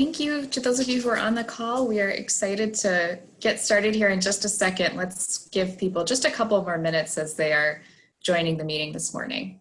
Thank you to those of you who are on the call. We are excited to get started here in just a second. Let's give people just a couple more minutes as they are joining the meeting this morning.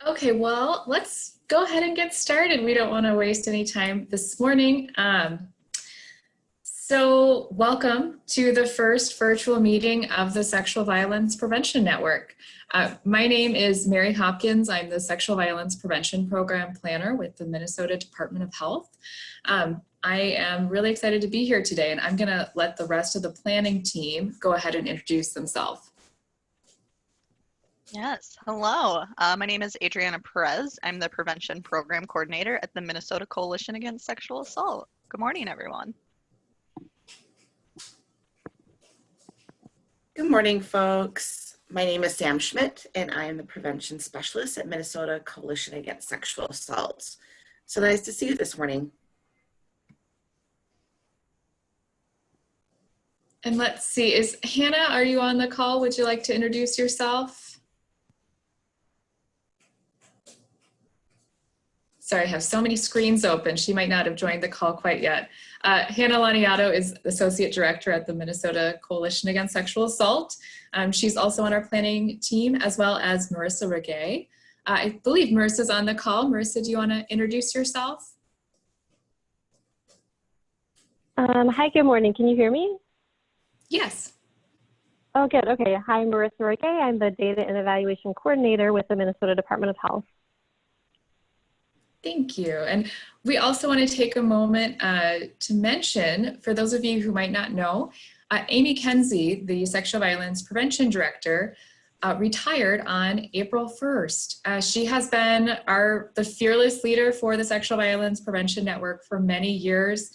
Okay, well, let's go ahead and get started. We don't want to waste any time this morning. So welcome to the first virtual meeting of the Sexual Violence Prevention Network. My name is Mary Hopkins. I'm the Sexual Violence Prevention Program Planner with the Minnesota Department of Health. I am really excited to be here today, and I'm going to let the rest of the planning team go ahead and introduce themselves. Yes, hello. My name is Adriana Perez. I'm the Prevention Program Coordinator at the Minnesota Coalition Against Sexual Assault. Good morning, everyone. Good morning, folks. My name is Sam Schmidt, and I am the Prevention Specialist at Minnesota Coalition Against Sexual Assault. So nice to see you this morning. And let's see, is Hannah, are you on the call? Would you like to introduce yourself? Sorry, I have so many screens open. She might not have joined the call quite yet. Hannah Laniato is Associate Director at the Minnesota Coalition Against Sexual Assault. She's also on our planning team, as well as Marissa Regay. I believe Marissa's on the call. Marissa, do you want to introduce yourself? Hi, good morning. Can you hear me? Yes. Oh, good. Okay. Hi, Marissa Regay. I'm the Data and Evaluation Coordinator with the Minnesota Department of Health. Thank you. And we also want to take a moment to mention, for those of you who might not know, Amy Kenzi, the Sexual Violence Prevention Director, retired on April 1st. She has been the fearless leader for the Sexual Violence Prevention Network for many years.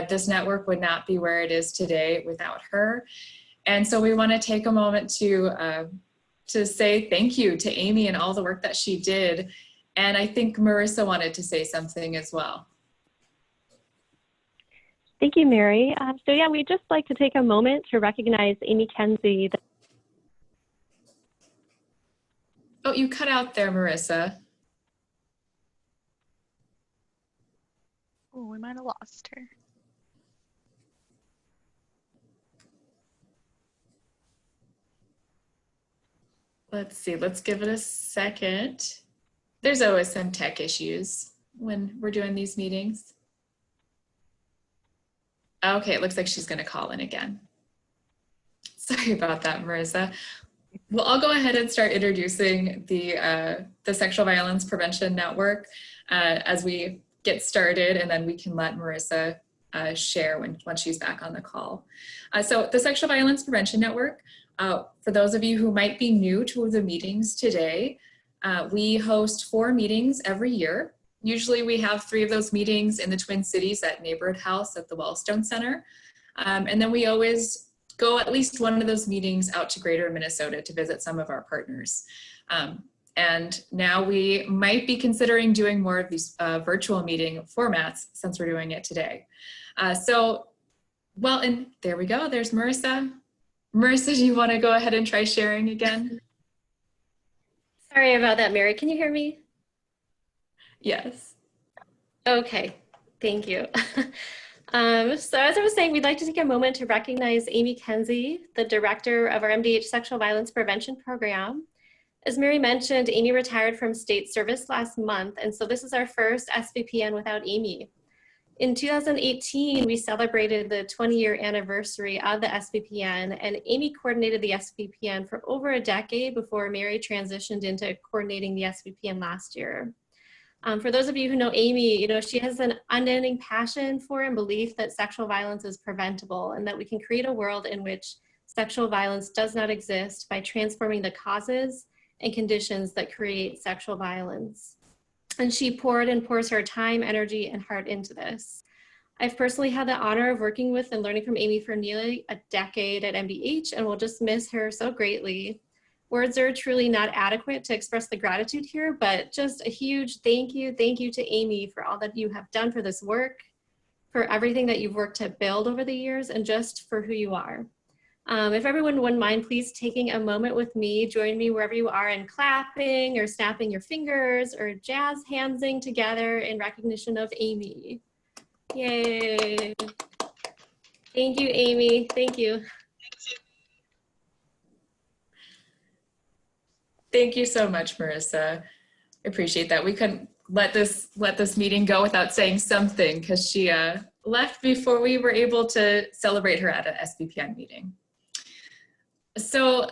This network would not be where it is today without her. And so we want to take a moment to say thank you to Amy and all the work that she did. And I think Marissa wanted to say something as well. Thank you, Mary. So yeah, we'd just like to take a moment to recognize Amy Kenzi. Oh, you cut out there, Marissa. Oh, we might have lost her. Let's see, let's give it a second. There's always some tech issues when we're doing these meetings. Okay, it looks like she's going to call in again. Sorry about that, Marissa. Well, I'll go ahead and start introducing the Sexual Violence Prevention Network as we get started, and then we can let Marissa share once she's back on the call. So the Sexual Violence Prevention Network, for those of you who might be new to the meetings today, we host 4 meetings every year. Usually we have 3 of those meetings in the Twin Cities at Neighborhood House at the Wellstone Center. And then we always go at least one of those meetings out to Greater Minnesota to visit some of our partners. And now we might be considering doing more of these virtual meeting formats since we're doing it today. Well, and there we go, there's Marissa. Marissa, do you want to go ahead and try sharing again? Sorry about that, Mary. Can you hear me? Yes. Okay, thank you. So as I was saying, we'd like to take a moment to recognize Amy Kenzi, the director of our MDH Sexual Violence Prevention Program. As Mary mentioned, Amy retired from state service last month, and so this is our first SVPN without Amy. In 2018, we celebrated the 20-year anniversary of the SVPN, and Amy coordinated the SVPN for over a decade before Mary transitioned into coordinating the SVPN last year. For those of you who know Amy, she has an unending passion for and belief that sexual violence is preventable and that we can create a world in which sexual violence does not exist by transforming the causes and conditions that create sexual violence. And she poured and pours her time, energy, and heart into this. I've personally had the honor of working with and learning from Amy for nearly a decade at MDH, and will just miss her so greatly. Words are truly not adequate to express the gratitude here, but just a huge thank you to Amy for all that you have done for this work, for everything that you've worked to build over the years, and just for who you are. If everyone wouldn't mind, please taking a moment with me, join me wherever you are in clapping or snapping your fingers or jazz handsing together in recognition of Amy. Yay. Thank you, Amy. Thank you. Thank you so much, Marissa. I appreciate that. We couldn't let this meeting go without saying something, because she left before we were able to celebrate her at an SVPN meeting. So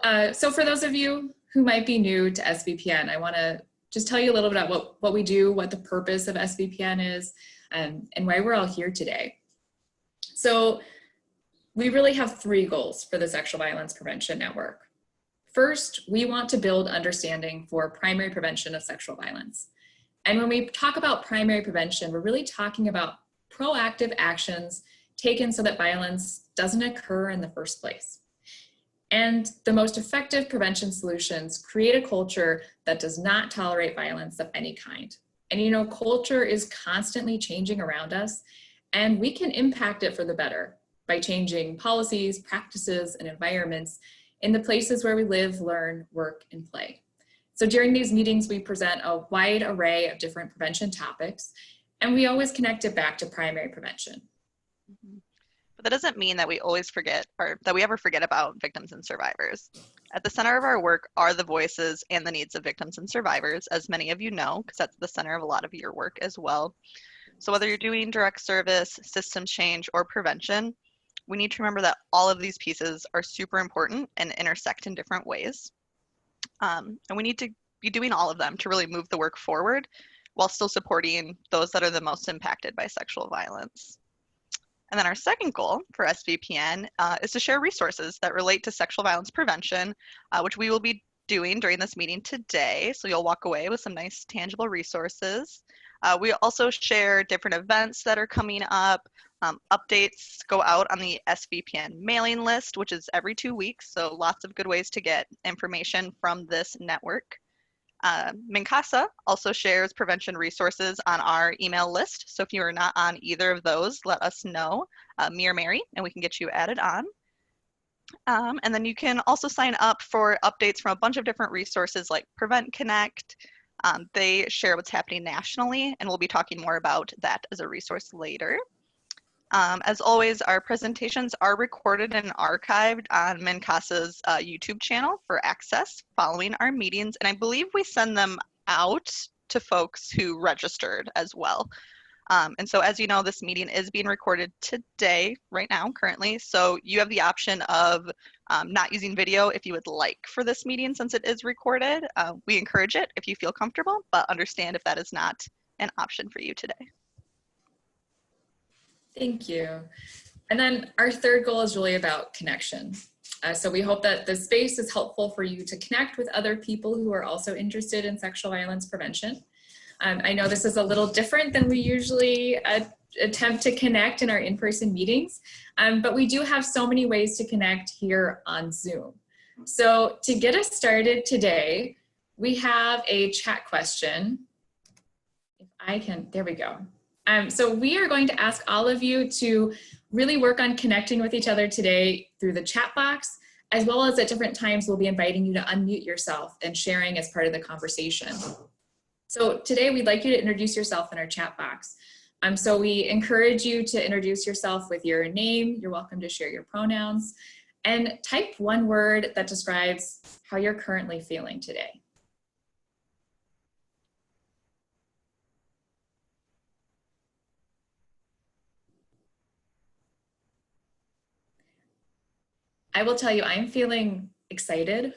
for those of you who might be new to SVPN, I want to just tell you a little bit about what we do, what the purpose of SVPN is, and why we're all here today. So we really have 3 goals for the Sexual Violence Prevention Network. First, we want to build understanding for primary prevention of sexual violence. And when we talk about primary prevention, we're really talking about proactive actions taken so that violence doesn't occur in the first place. And the most effective prevention solutions create a culture that does not tolerate violence of any kind. And culture is constantly changing around us, and we can impact it for the better by changing policies, practices, and environments in the places where we live, learn, work, and play. So during these meetings, we present a wide array of different prevention topics, and we always connect it back to primary prevention. But that doesn't mean that we always forget, or that we ever forget about victims and survivors. At the center of our work are the voices and the needs of victims and survivors, as many of you know, because that's the center of a lot of your work as well. So whether you're doing direct service, systems change, or prevention, we need to remember that all of these pieces are super important and intersect in different ways. And we need to be doing all of them to really move the work forward while still supporting those that are the most impacted by sexual violence. And then our second goal for SVPN is to share resources that relate to sexual violence prevention, which we will be doing during this meeting today. So you'll walk away with some nice tangible resources. We also share different events that are coming up. Updates go out on the SVPN mailing list, which is every 2 weeks. So lots of good ways to get information from this network. Mincasa also shares prevention resources on our email list. So if you are not on either of those, let us know, me or Mary, and we can get you added on. And then you can also sign up for updates from a bunch of different resources like Prevent Connect. They share what's happening nationally, and we'll be talking more about that as a resource later. As always, our presentations are recorded and archived on Mincasa's YouTube channel for access following our meetings, and I believe we send them out to folks who registered as well. And so as you know, this meeting is being recorded today, right now, currently, so you have the option of not using video if you would like for this meeting since it is recorded. We encourage it if you feel comfortable, but understand if that is not an option for you today. Thank you. And then our third goal is really about connection. So we hope that this space is helpful for you to connect with other people who are also interested in sexual violence prevention. I know this is a little different than we usually attempt to connect in our in-person meetings, but we do have so many ways to connect here on Zoom. So to get us started today, we have a chat question. If I can, there we go. So we are going to ask all of you to really work on connecting with each other today through the chat box, as well as at different times we'll be inviting you to unmute yourself and sharing as part of the conversation. So today we'd like you to introduce yourself in our chat box. So we encourage you to introduce yourself with your name. You're welcome to share your pronouns, and type one word that describes how you're currently feeling today. I will tell you, I'm feeling excited.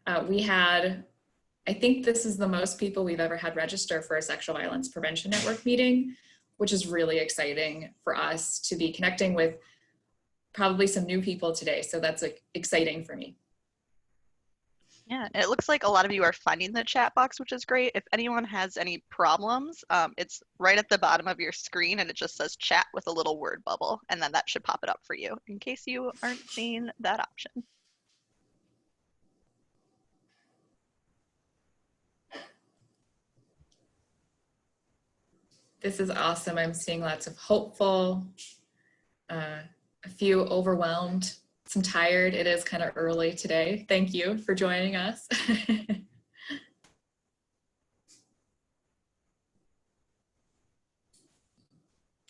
I think this is the most people we've ever had register for a sexual violence prevention network meeting, which is really exciting for us to be connecting with probably some new people today. So that's exciting for me. Yeah, it looks like a lot of you are finding the chat box, which is great. If anyone has any problems, it's right at the bottom of your screen and it just says chat with a little word bubble, and then that should pop it up for you in case you aren't seeing that option. This is awesome. I'm seeing lots of hopeful, a few overwhelmed, some tired. It is kind of early today. Thank you for joining us.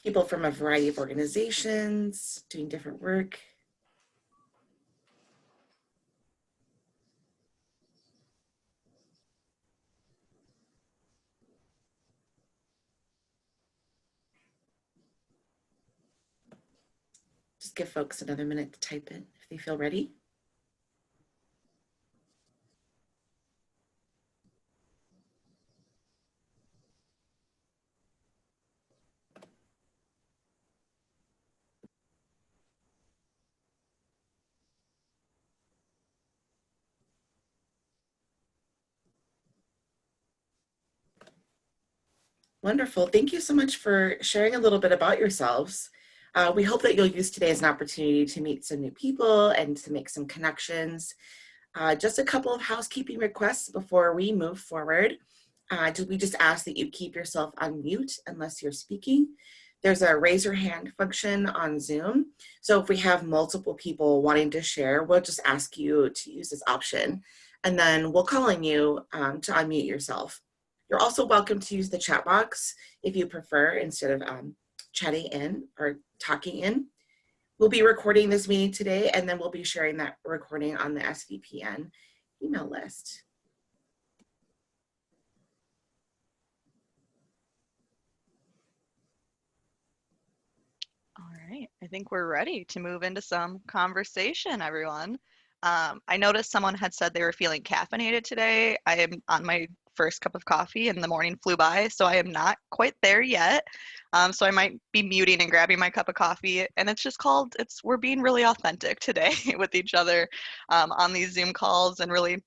People from a variety of organizations doing different work. Just give folks another minute to type in if they feel ready. Wonderful. Thank you so much for sharing a little bit about yourselves. We hope that you'll use today as an opportunity to meet some new people and to make some connections. Just a couple of housekeeping requests before we move forward. We just ask that you keep yourself on mute unless you're speaking. There's a raise your hand function on Zoom. So if we have multiple people wanting to share, we'll just ask you to use this option. And then we'll call on you to unmute yourself. You're also welcome to use the chat box if you prefer, instead of chatting in or talking in. We'll be recording this meeting today, and then we'll be sharing that recording on the SVPN email list. All right, I think we're ready to move into some conversation, everyone. I noticed someone had said they were feeling caffeinated today. I am on my first cup of coffee and the morning flew by, so I am not quite there yet. So I might be muting and grabbing my cup of coffee, and it's just we're being really authentic today with each other on these Zoom calls and really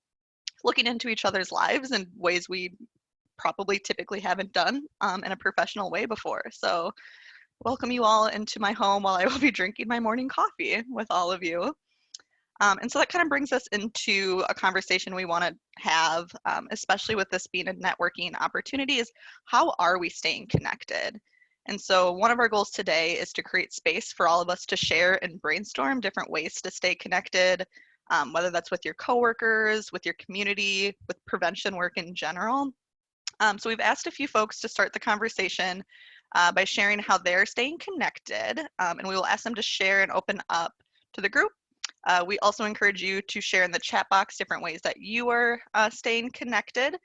looking into each other's lives in ways we probably typically haven't done in a professional way before. So welcome you all into my home while I will be drinking my morning coffee with all of you. And so that kind of brings us into a conversation we want to have, especially with this being a networking opportunity, is how are we staying connected? And so one of our goals today is to create space for all of us to share and brainstorm different ways to stay connected, whether that's with your coworkers, with your community, with prevention work in general. So we've asked a few folks to start the conversation by sharing how they're staying connected, and we will ask them to share and open up to the group. We also encourage you to share in the chat box different ways that you are staying connected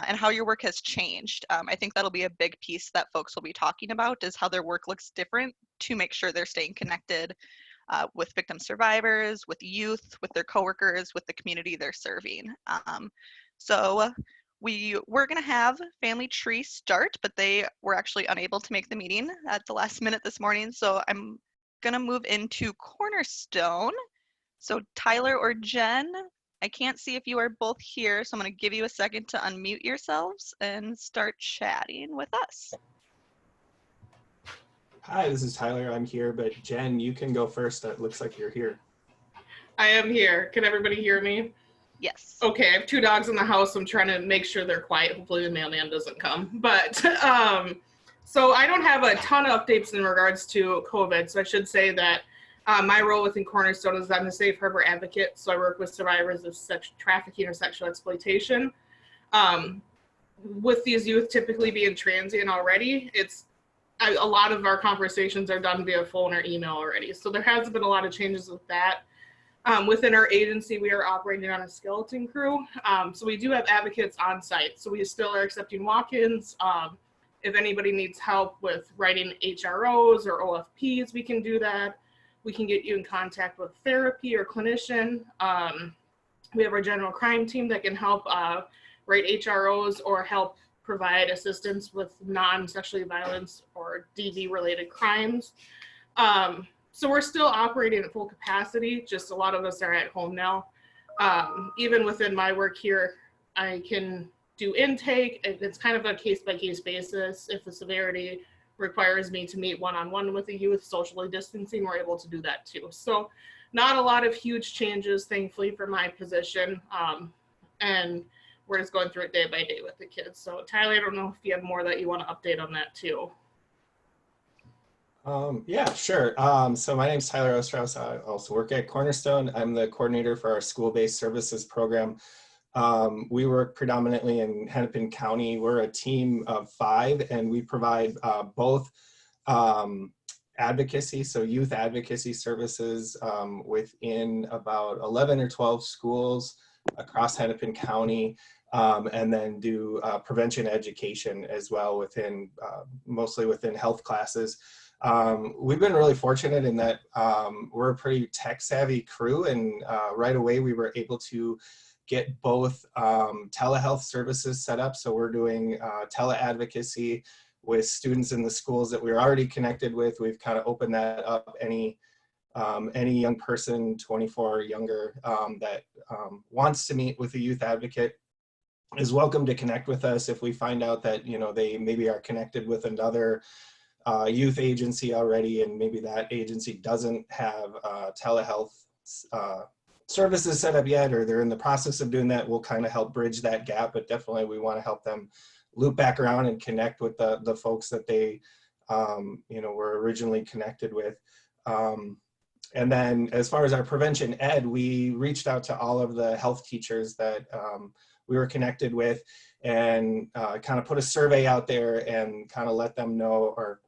and how your work has changed. I think that'll be a big piece that folks will be talking about, is how their work looks different to make sure they're staying connected with victim survivors, with youth, with their coworkers, with the community they're serving. So we were going to have Family Tree start, but they were actually unable to make the meeting at the last minute this morning. So I'm going to move into Cornerstone. So Tyler or Jen, I can't see if you are both here, so I'm going to give you a second to unmute yourselves and start chatting with us. Hi, this is Tyler. I'm here, but Jen, you can go first. It looks like you're here. I am here. Can everybody hear me? Yes. Okay, I have 2 dogs in the house. I'm trying to make sure they're quiet. Hopefully the mailman doesn't come. But so I don't have a ton of updates in regards to COVID. So I should say that my role within Cornerstone is I'm a safe harbor advocate. So I work with survivors of sex trafficking or sexual exploitation. With these youth typically being transient already, a lot of our conversations are done via phone or email already. So there has been a lot of changes with that. Within our agency, we are operating on a skeleton crew. So we do have advocates on site. So we still are accepting walk-ins. If anybody needs help with writing HROs or OFPs, we can do that. we can get you in contact with therapy or clinician. We have our general crime team that can help write HROs or help provide assistance with non-sexually violence or DV-related crimes. So we're still operating at full capacity, just a lot of us are at home now. Even within my work here, I can do intake. It's kind of a case-by-case basis. If the severity requires me to meet one-on-one with the youth, socially distancing, we're able to do that too. So not a lot of huge changes, thankfully, for my position. And we're just going through it day by day with the kids. So Tyler, I don't know if you have more that you want to update on that too. Yeah, sure. So my name is Tyler Ostrauss. I also work at Cornerstone. I'm the coordinator for our school-based services program. We work predominantly in Hennepin County. We're a team of 5, and we provide both advocacy, so youth advocacy services within about 11 or 12 schools across Hennepin County, and then do prevention education as well within, mostly within health classes. We've been really fortunate in that we're a pretty tech-savvy crew, and right away we were able to get both telehealth services set up. So we're doing tele-advocacy with students in the schools that we're already connected with. We've kind of opened that up. Any young person, 24 or younger, that wants to meet with a youth advocate is welcome to connect with us. If we find out that, you know, they maybe are connected with another youth agency already, and maybe that agency doesn't have telehealth services set up yet, or they're in the process of doing that, we'll kind of help bridge that gap. But definitely we want to help them loop back around and connect with the folks that they you know, were originally connected with. And then as far as our prevention ed, we reached out to all of the health teachers that we were connected with, and kind of put a survey out there and kind of let them know, or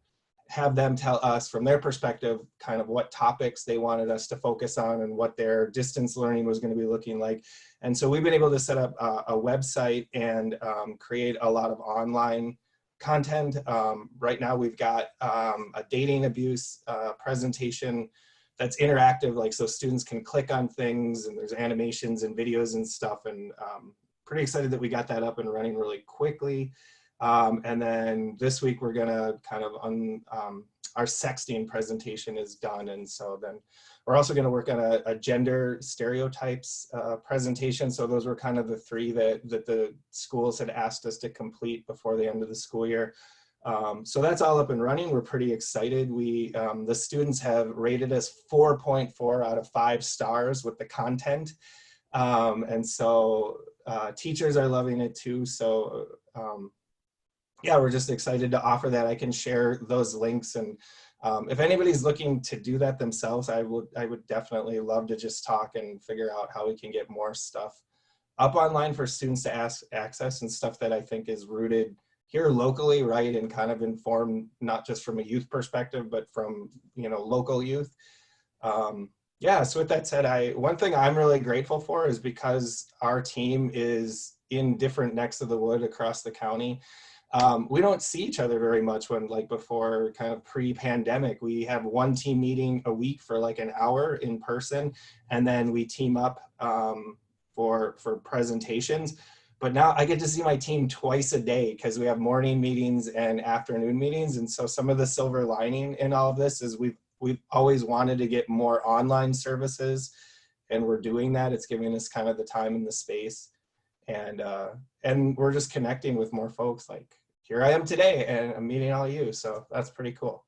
have them tell us from their perspective kind of what topics they wanted us to focus on and what their distance learning was going to be looking like. And so we've been able to set up a website and create a lot of online content. Right now we've got a dating abuse presentation that's interactive, like so students can click on things, and there's animations and videos and stuff, and pretty excited that we got that up and running really quickly. And then this week we're gonna kind of, our sexting presentation is done, and so then we're also gonna work on a gender stereotypes presentation. So those were kind of the 3 that the schools had asked us to complete before the end of the school year. So that's all up and running. We're pretty excited. The students have rated us 4.4 out of 5 stars with the content. And so teachers are loving it too. So yeah, we're just excited to offer that. I can share those links, and if anybody's looking to do that themselves, I would definitely love to just talk and figure out how we can get more stuff up online for students to access, and stuff that I think is rooted here locally, right, and kind of informed not just from a youth perspective, but from, you know, local youth. Yeah, so with that said, one thing I'm really grateful for is because our team is in different necks of the wood across the county. We don't see each other very much when, like before, kind of pre-pandemic, we have one team meeting a week for like an hour in person, and then we team up for presentations. But now I get to see my team twice a day because we have morning meetings and afternoon meetings. And so some of the silver lining in all of this is we've always wanted to get more online services, and we're doing that. It's giving us kind of the time and the space, and we're just connecting with more folks. Like here I am today, and I'm meeting all of you. So that's pretty cool.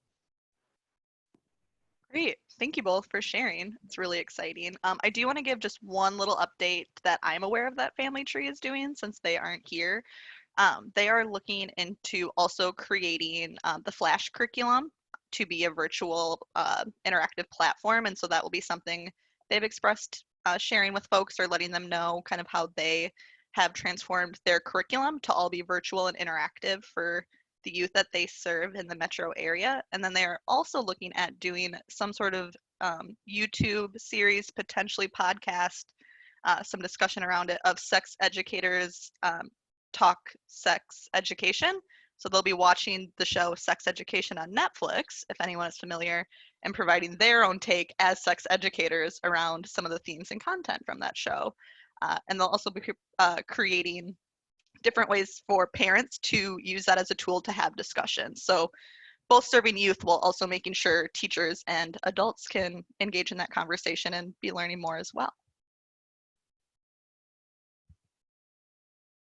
Great. Thank you both for sharing. It's really exciting. I do want to give just one little update that I'm aware of that Family Tree is doing since they aren't here. They are looking into also creating the Flash curriculum to be a virtual interactive platform. And so that will be something they've expressed sharing with folks, or letting them know kind of how they have transformed their curriculum to all be virtual and interactive for the youth that they serve in the metro area. And then they're also looking at doing some sort of YouTube series, potentially podcast, some discussion around it, of sex educators talk sex education. So they'll be watching the show Sex Education on Netflix, if anyone is familiar, and providing their own take as sex educators around some of the themes and content from that show. And they'll also be creating different ways for parents to use that as a tool to have discussions. So both serving youth while also making sure teachers and adults can engage in that conversation and be learning more as well.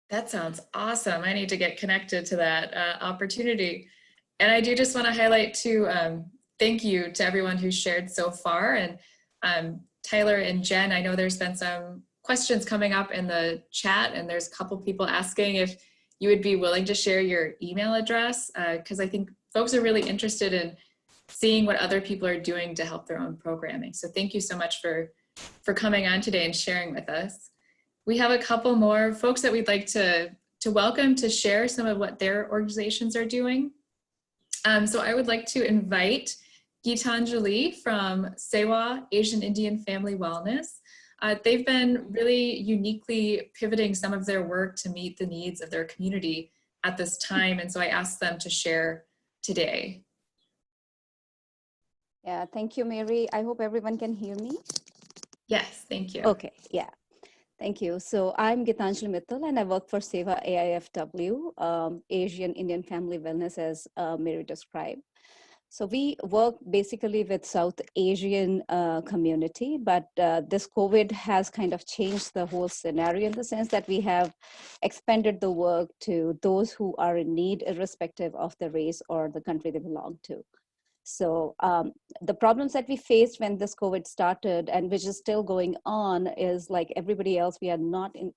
That sounds awesome. I need to get connected to that opportunity. And I do just want to highlight too, thank you to everyone who shared so far. And Tyler and Jen, I know there's been some questions coming up in the chat, and there's a couple people asking if you would be willing to share your email address, because I think folks are really interested in seeing what other people are doing to help their own programming. So thank you so much for coming on today and sharing with us. We have a couple more folks that we'd like to welcome to share some of what their organizations are doing. So I would like to invite Gitanjali from Sewa Asian Indian Family Wellness. They've been really uniquely pivoting some of their work to meet the needs of their community at this time. And so I asked them to share today. Yeah, thank you, Mary. I hope everyone can hear me. Yes, thank you. Okay, yeah. Thank you. So I'm Gitanjali Mittal, and I work for Seva AIFW, Asian Indian Family Wellness, as Mary described. So we work basically with South Asian community, but this COVID has kind of changed the whole scenario in the sense that we have expanded the work to those who are in need, irrespective of the race or the country they belong to. So the problems that we faced when this COVID started, and which is still going on, is like everybody else, we are not in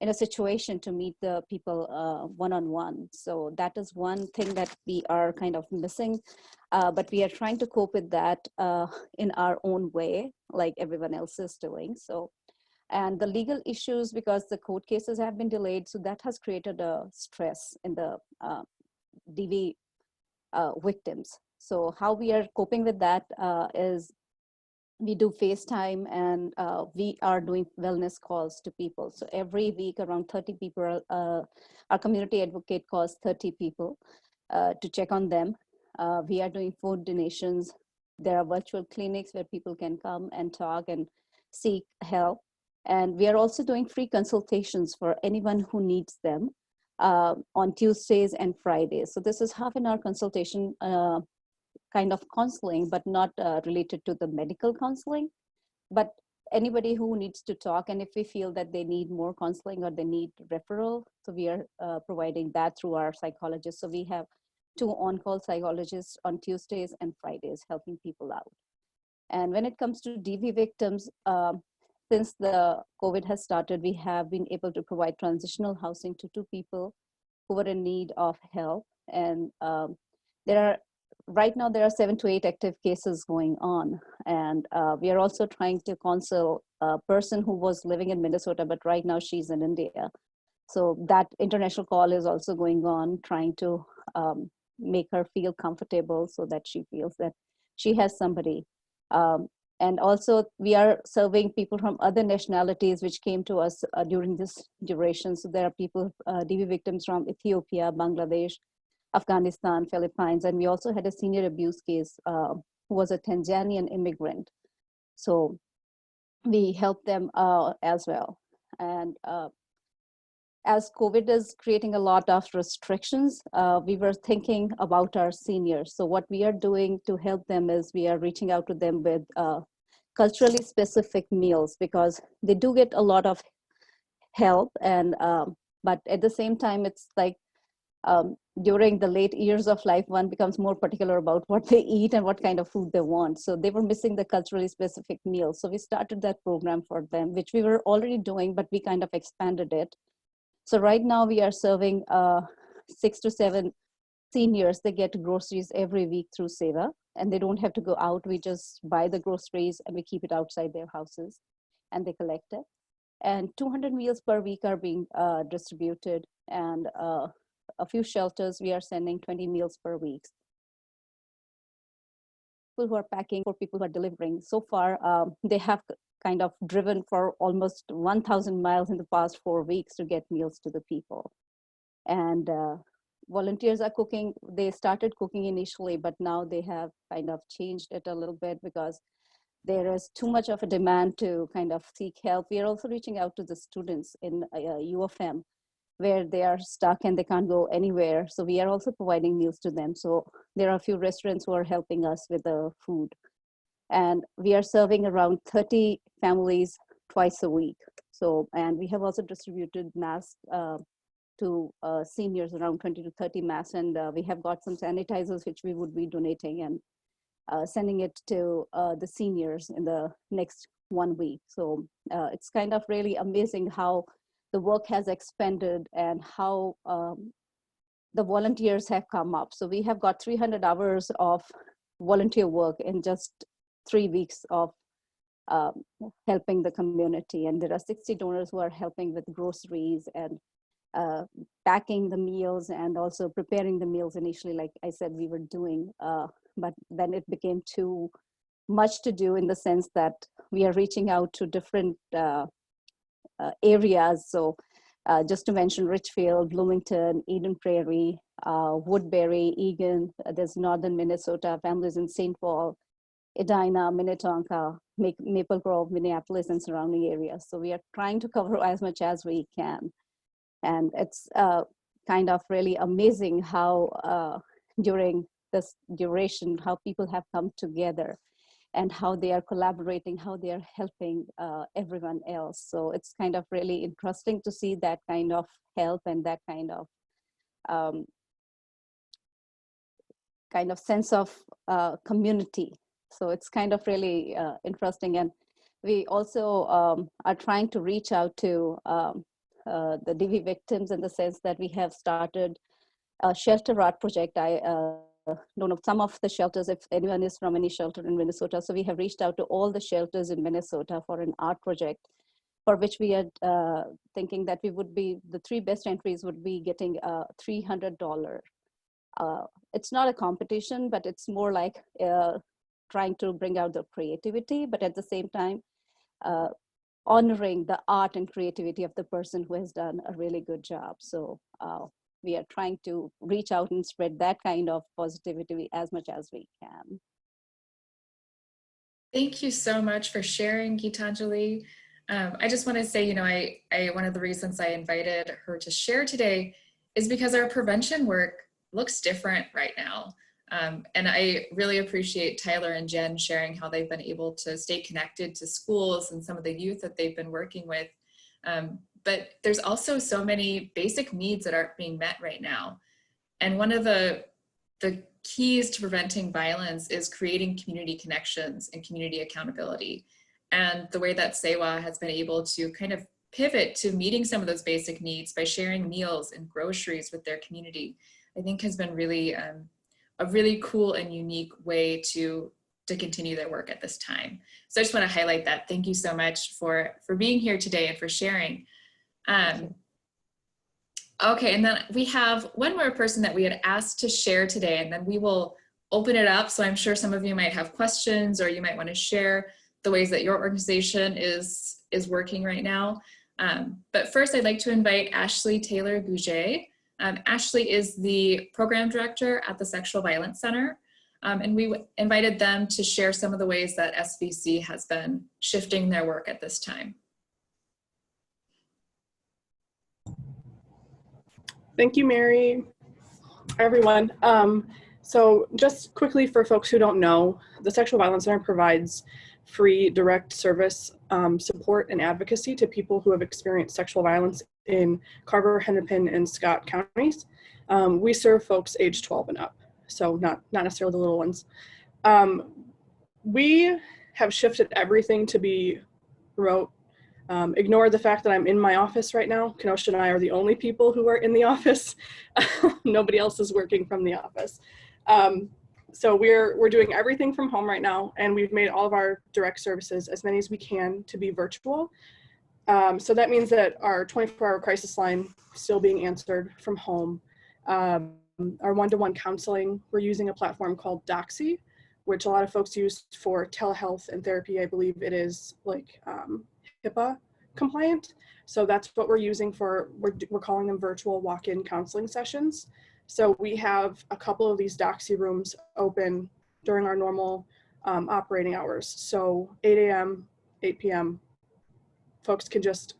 in a situation to meet the people one-on-one. So that is one thing that we are kind of missing, but we are trying to cope with that in our own way, like everyone else is doing. So, and the legal issues, because the court cases have been delayed, so that has created a stress in the DV victims. So how we are coping with that is we do FaceTime, and we are doing wellness calls to people. So every week around 30 people, our community advocate calls 30 people to check on them. We are doing food donations. There are virtual clinics where people can come and talk and seek help. And we are also doing free consultations for anyone who needs them on Tuesdays and Fridays. So this is half an hour consultation kind of counseling, but not related to the medical counseling, but anybody who needs to talk. And if we feel that they need more counseling or they need referral, so we are providing that through our psychologists. So we have 2 on-call psychologists on Tuesdays and Fridays helping people out. And when it comes to DV victims, since the COVID has started, we have been able to provide transitional housing to 2 people who were in need of help. And right now there are 7 to 8 active cases going on. And we are also trying to counsel a person who was living in Minnesota, but right now she's in India. So that international call is also going on, trying to make her feel comfortable so that she feels that she has somebody. And also we are serving people from other nationalities which came to us during this duration. So there are people, DV victims from Ethiopia, Bangladesh, Afghanistan, Philippines, and we also had a senior abuse case who was a Tanzanian immigrant. So we helped them as well. And as COVID is creating a lot of restrictions, we were thinking about our seniors. So what we are doing to help them is we are reaching out to them with culturally specific meals, because they do get a lot of help. And but at the same time, it's like during the late years of life, one becomes more particular about what they eat and what kind of food they want. So they were missing the culturally specific meals. So we started that program for them, which we were already doing, but we kind of expanded it. So right now we are serving 6 to 7 seniors. They get groceries every week through Seva, and they don't have to go out. We just buy the groceries and we keep it outside their houses and they collect it. And 200 meals per week are being distributed, and a few shelters, we are sending 20 meals per week. People who are packing, for people who are delivering. So far, they have kind of driven for almost 1,000 miles in the past 4 weeks to get meals to the people. And volunteers are cooking. They started cooking initially, but now they have kind of changed it a little bit because there is too much of a demand to kind of seek help. We are also reaching out to the students in U of M where they are stuck and they can't go anywhere. So we are also providing meals to them. So there are a few restaurants who are helping us with the food. And we are serving around 30 families twice a week. So, and we have also distributed masks to seniors, around 20 to 30 masks. And we have got some sanitizers, which we would be donating and sending it to the seniors in the next 1 week. So it's kind of really amazing how the work has expanded and how the volunteers have come up. So we have got 300 hours of volunteer work in just 3 weeks of helping the community. And there are 60 donors who are helping with groceries and packing the meals and also preparing the meals initially, like I said, we were doing, but then it became too much to do in the sense that we are reaching out to different areas. So just to mention Richfield, Bloomington, Eden Prairie, Woodbury, Eagan, there's Northern Minnesota, families in St. Paul, Edina, Minnetonka, Maple Grove, Minneapolis, and surrounding areas. So we are trying to cover as much as we can. And it's kind of really amazing how during this duration, how people have come together and how they are collaborating, how they are helping everyone else. So it's kind of really interesting to see that kind of help and that kind of sense of community. So it's kind of really interesting. And we also are trying to reach out to the DV victims in the sense that we have started a shelter art project. I don't know some of the shelters, if anyone is from any shelter in Minnesota. So we have reached out to all the shelters in Minnesota for an art project, for which we are thinking that we would be, the 3 best entries would be getting a $300. It's not a competition, but it's more like trying to bring out the creativity, but at the same time, honoring the art and creativity of the person who has done a really good job. So we are trying to reach out and spread that kind of positivity as much as we can. Thank you so much for sharing, Gitanjali. I just want to say, you know, one of the reasons I invited her to share today is because our prevention work looks different right now. And I really appreciate Tyler and Jen sharing how they've been able to stay connected to schools and some of the youth that they've been working with. But there's also so many basic needs that aren't being met right now. And one of the keys to preventing violence is creating community connections and community accountability. And the way that SEWA has been able to kind of pivot to meeting some of those basic needs by sharing meals and groceries with their community, I think has been really a really cool and unique way to continue their work at this time. So I just want to highlight that. Thank you so much for being here today and for sharing. Okay, and then we have one more person that we had asked to share today, and then we will open it up. So I'm sure some of you might have questions, or you might want to share the ways that your organization is working right now. But first, I'd like to invite Ashley Taylor Boucher. Ashley is the program director at the Sexual Violence Center, and we invited them to share some of the ways that SVC has been shifting their work at this time. Thank you, Mary. Hi, everyone. So just quickly for folks who don't know, the Sexual Violence Center provides free direct service support and advocacy to people who have experienced sexual violence in Carver, Hennepin, and Scott counties. We serve folks age 12 and up, so not necessarily the little ones. We have shifted everything to be remote. Ignore the fact that I'm in my office right now. Kenosha and I are the only people who are in the office. Nobody else is working from the office. So we're doing everything from home right now, and we've made all of our direct services, as many as we can, to be virtual. So that means that our 24-hour crisis line still being answered from home. Our one-to-one counseling, we're using a platform called Doxy, which a lot of folks use for telehealth and therapy. I believe it is like HIPAA compliant. So that's what we're using for, we're calling them virtual walk-in counseling sessions. So we have a couple of these doxy rooms open during our normal operating hours. So 8 a.m., 8 p.m., folks can just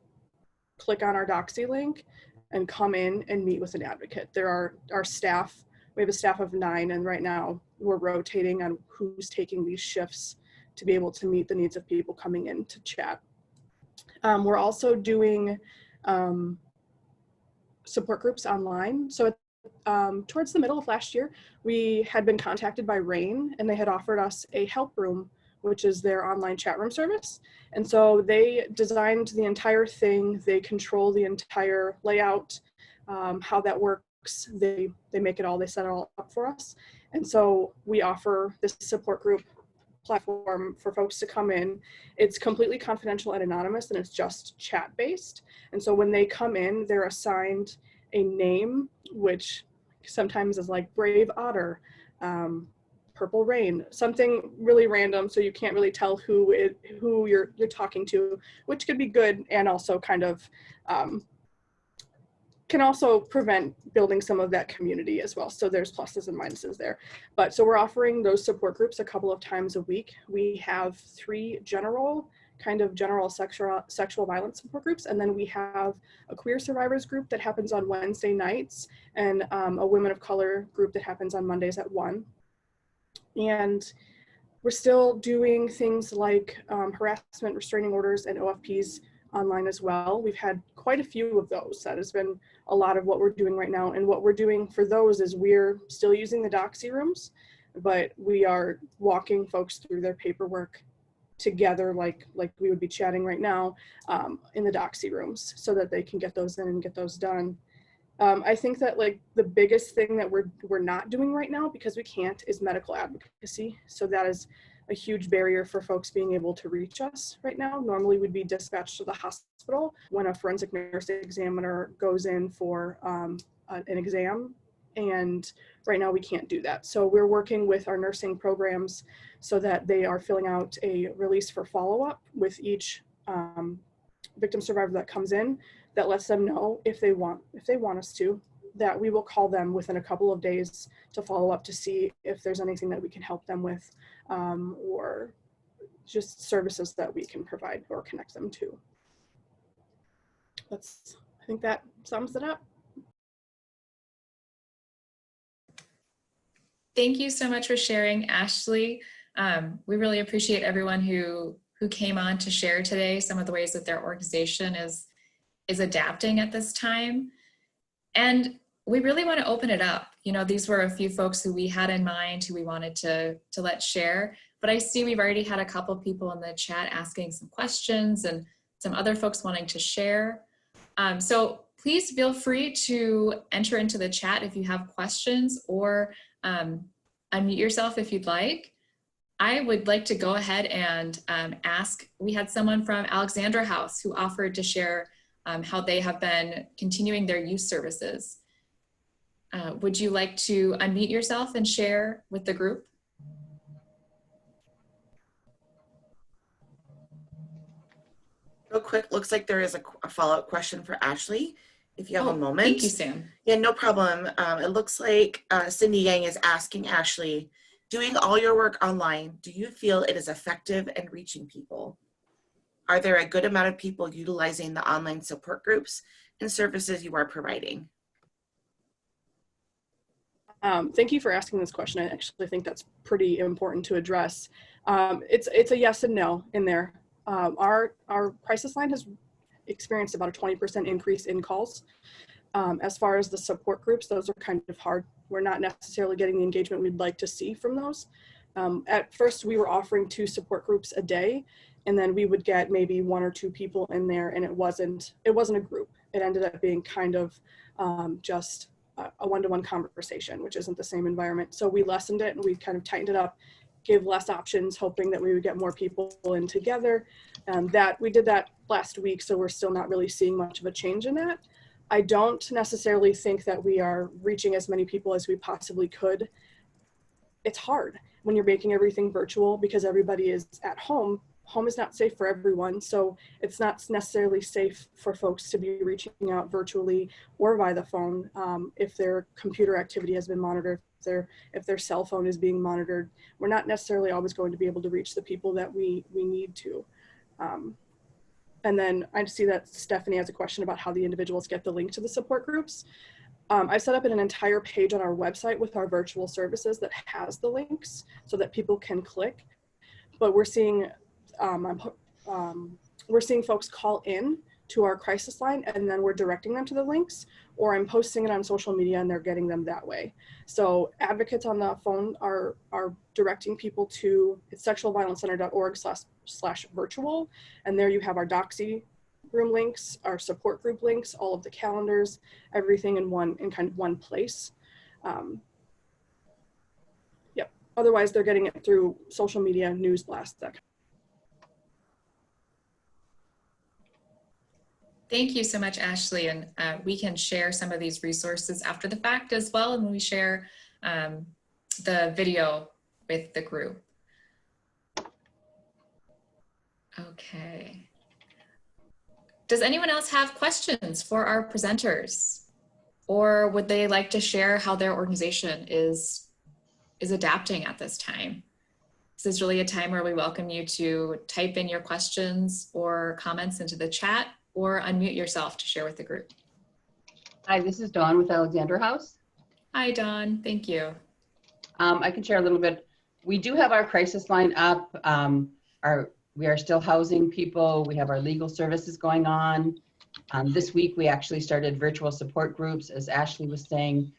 click on our doxy link and come in and meet with an advocate. There are our staff, we have a staff of 9, and right now we're rotating on who's taking these shifts to be able to meet the needs of people coming in to chat. We're also doing support groups online. So towards the middle of last year, we had been contacted by RAIN, and they had offered us a help room, which is their online chat room service. And so they designed the entire thing. They control the entire layout, how that works. They make it all, they set it all up for us. And so we offer this support group platform for folks to come in. It's completely confidential and anonymous, and it's just chat based. And so when they come in, they're assigned a name, which sometimes is like Brave Otter, Purple Rain, something really random, so you can't really tell who you're talking to, which could be good and also kind of can also prevent building some of that community as well. So there's pluses and minuses there. But so we're offering those support groups a couple of times a week. We have 3 general sexual violence support groups, and then we have a queer survivors group that happens on Wednesday nights, and a women of color group that happens on Mondays at 1. And we're still doing things like harassment restraining orders and OFPs online as well. We've had quite a few of those. That has been a lot of what we're doing right now. And what we're doing for those is we're still using the doxy rooms, but we are walking folks through their paperwork together, like we would be chatting right now, in the doxy rooms, so that they can get those in and get those done. I think that like the biggest thing that we're not doing right now, because we can't, is medical advocacy. So that is a huge barrier for folks being able to reach us right now. Normally we'd be dispatched to the hospital when a forensic nurse examiner goes in for an exam, and right now we can't do that. So we're working with our nursing programs so that they are filling out a release for follow-up with each victim survivor that comes in, that lets them know if they want us to, that we will call them within a couple of days to follow up to see if there's anything that we can help them with, or just services that we can provide or connect them to. I think that sums it up. Thank you so much for sharing, Ashley. We really appreciate everyone who came on to share today some of the ways that their organization is adapting at this time. And we really want to open it up. You know, these were a few folks who we had in mind, who we wanted to let share, but I see we've already had a couple people in the chat asking some questions and some other folks wanting to share. So please feel free to enter into the chat if you have questions, or unmute yourself if you'd like. I would like to go ahead and ask, we had someone from Alexandra House who offered to share how they have been continuing their youth services. Would you like to unmute yourself and share with the group? Real quick, looks like there is a follow-up question for Ashley, if you have a moment. Thank you, Sam. Yeah, no problem. It looks like Cindy Yang is asking Ashley, doing all your work online, do you feel it is effective and reaching people? Are there a good amount of people utilizing the online support groups and services you are providing? Thank you for asking this question. I actually think that's pretty important to address. It's a yes and no in there. Our crisis line has experienced about a 20% increase in calls. As far as the support groups, those are kind of hard. We're not necessarily getting the engagement we'd like to see from those. At first, we were offering 2 support groups a day, and then we would get maybe 1 or 2 people in there, and it wasn't a group. It ended up being kind of just a one-to-one conversation, which isn't the same environment. So we lessened it and we kind of tightened it up, gave less options, hoping that we would get more people in together. We did that last week, so we're still not really seeing much of a change in that. I don't necessarily think that we are reaching as many people as we possibly could. It's hard when you're making everything virtual because everybody is at home home is not safe for everyone, so it's not necessarily safe for folks to be reaching out virtually or by the phone if their computer activity has been monitored, if their cell phone is being monitored. We're not necessarily always going to be able to reach the people that we need to. And then I see that Stephanie has a question about how the individuals get the link to the support groups. I've set up an entire page on our website with our virtual services that has the links so that people can click. But we're seeing folks call in to our crisis line, and then we're directing them to the links, or I'm posting it on social media and they're getting them that way. So advocates on the phone are directing people to sexualviolencecenter.org/virtual, and there you have our doxy room links, our support group links, all of the calendars, everything in kind of one place. Yep. Otherwise, they're getting it through social media, news blasts, that. Thank you so much, Ashley. And we can share some of these resources after the fact as well, and we share the video with the group. Okay. Does anyone else have questions for our presenters? Or would they like to share how their organization is adapting at this time? This is really a time where we welcome you to type in your questions or comments into the chat, or unmute yourself to share with the group. Hi, this is Dawn with Alexander House. Hi, Dawn. Thank you. I can share a little bit. We do have our crisis line up. We are still housing people. We have our legal services going on. This week, we actually started virtual support groups. As Ashley was saying,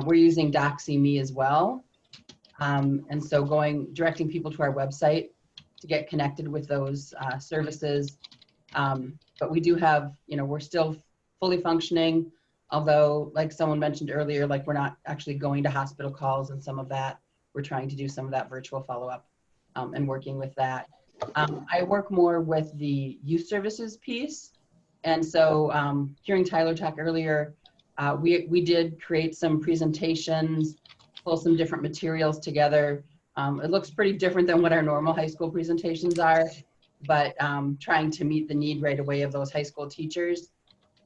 we're using DoxyMe as well. And so directing people to our website to get connected with those services. But we do have, we're still fully functioning, although like someone mentioned earlier, like we're not actually going to hospital calls and some of that. We're trying to do some of that virtual follow-up and working with that. I work more with the youth services piece. And so hearing Tyler talk earlier, we did create some presentations, pull some different materials together. It looks pretty different than what our normal high school presentations are, but trying to meet the need right away of those high school teachers.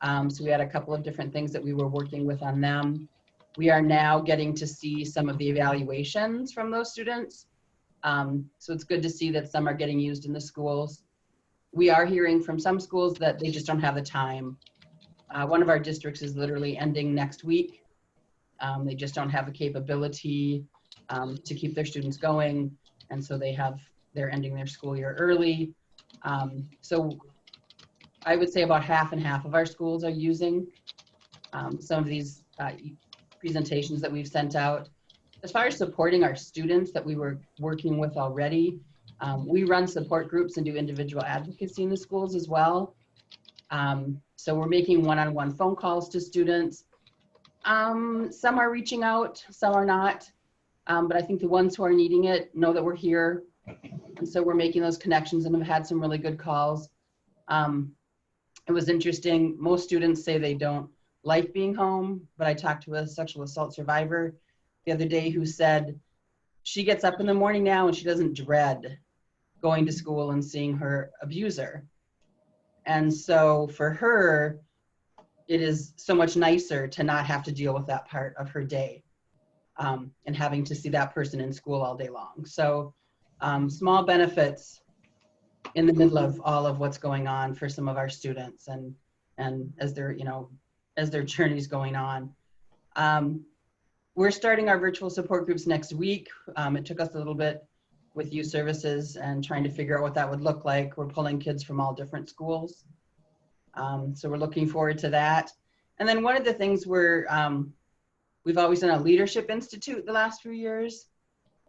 So we had a couple of different things that we were working with on them. We are now getting to see some of the evaluations from those students. So it's good to see that some are getting used in the schools. We are hearing from some schools that they just don't have the time. One of our districts is literally ending next week. They just don't have the capability to keep their students going. And so they're ending their school year early. So I would say about half and half of our schools are using some of these presentations that we've sent out. As far as supporting our students that we were working with already, we run support groups and do individual advocacy in the schools as well. So we're making one-on-one phone calls to students. Some are reaching out, some are not. But I think the ones who are needing it know that we're here. And so we're making those connections and have had some really good calls. It was interesting. Most students say they don't like being home, but I talked to a sexual assault survivor the other day who said she gets up in the morning now and she doesn't dread going to school and seeing her abuser. And so for her, it is so much nicer to not have to deal with that part of her day and having to see that person in school all day long. So small benefits in the middle of all of what's going on for some of our students and as their journey's going on. We're starting our virtual support groups next week. It took us a little bit with youth services and trying to figure out what that would look like. We're pulling kids from all different schools. So we're looking forward to that. And then one of the things we've always done a leadership institute the last few years.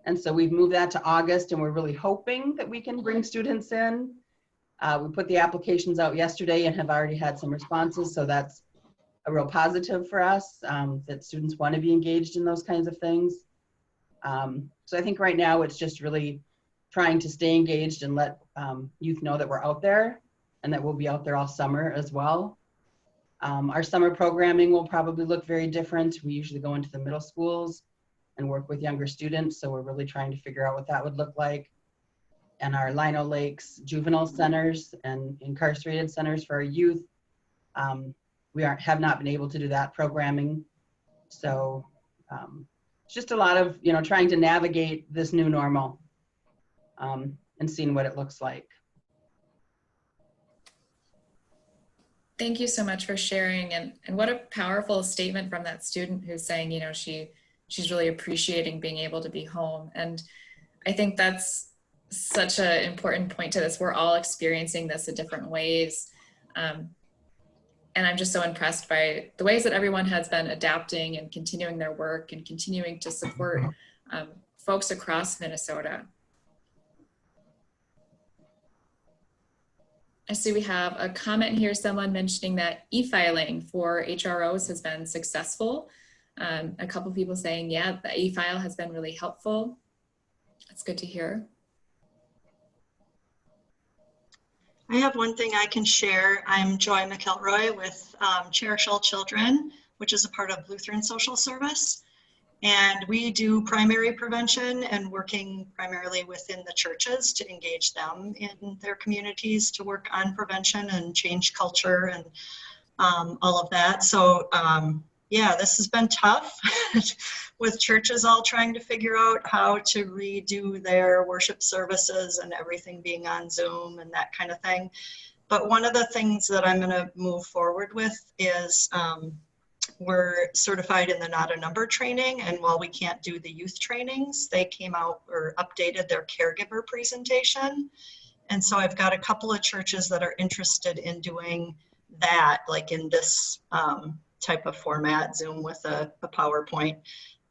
And so we've moved that to August and we're really hoping that we can bring students in. We put the applications out yesterday and have already had some responses. So that's a real positive for us, that students want to be engaged in those kinds of things. So I think right now it's just really trying to stay engaged and let youth know that we're out there and that we'll be out there all summer as well. Our summer programming will probably look very different. We usually go into the middle schools and work with younger students. So we're really trying to figure out what that would look like. and our Lino Lakes juvenile centers and incarcerated centers for our youth. We have not been able to do that programming. So it's just a lot of, trying to navigate this new normal and seeing what it looks like. Thank you so much for sharing, and what a powerful statement from that student who's saying, she's really appreciating being able to be home. And I think that's such an important point to this. We're all experiencing this in different ways. And I'm just so impressed by the ways that everyone has been adapting and continuing their work and continuing to support folks across Minnesota. I see we have a comment here, someone mentioning that e-filing for HROs has been successful. A couple people saying, yeah, the e-file has been really helpful. That's good to hear. I have one thing I can share. I'm Joy McElroy with Cherish All Children, which is a part of Lutheran Social Service. And we do primary prevention and working primarily within the churches to engage them in their communities to work on prevention and change culture and all of that. So yeah, this has been tough with churches all trying to figure out how to redo their worship services and everything being on Zoom and that kind of thing. But one of the things that I'm going to move forward with is we're certified in the Not a Number training, and while we can't do the youth trainings, they came out or updated their caregiver presentation. And so I've got a couple of churches that are interested in doing that, like in this type of format, Zoom with a PowerPoint.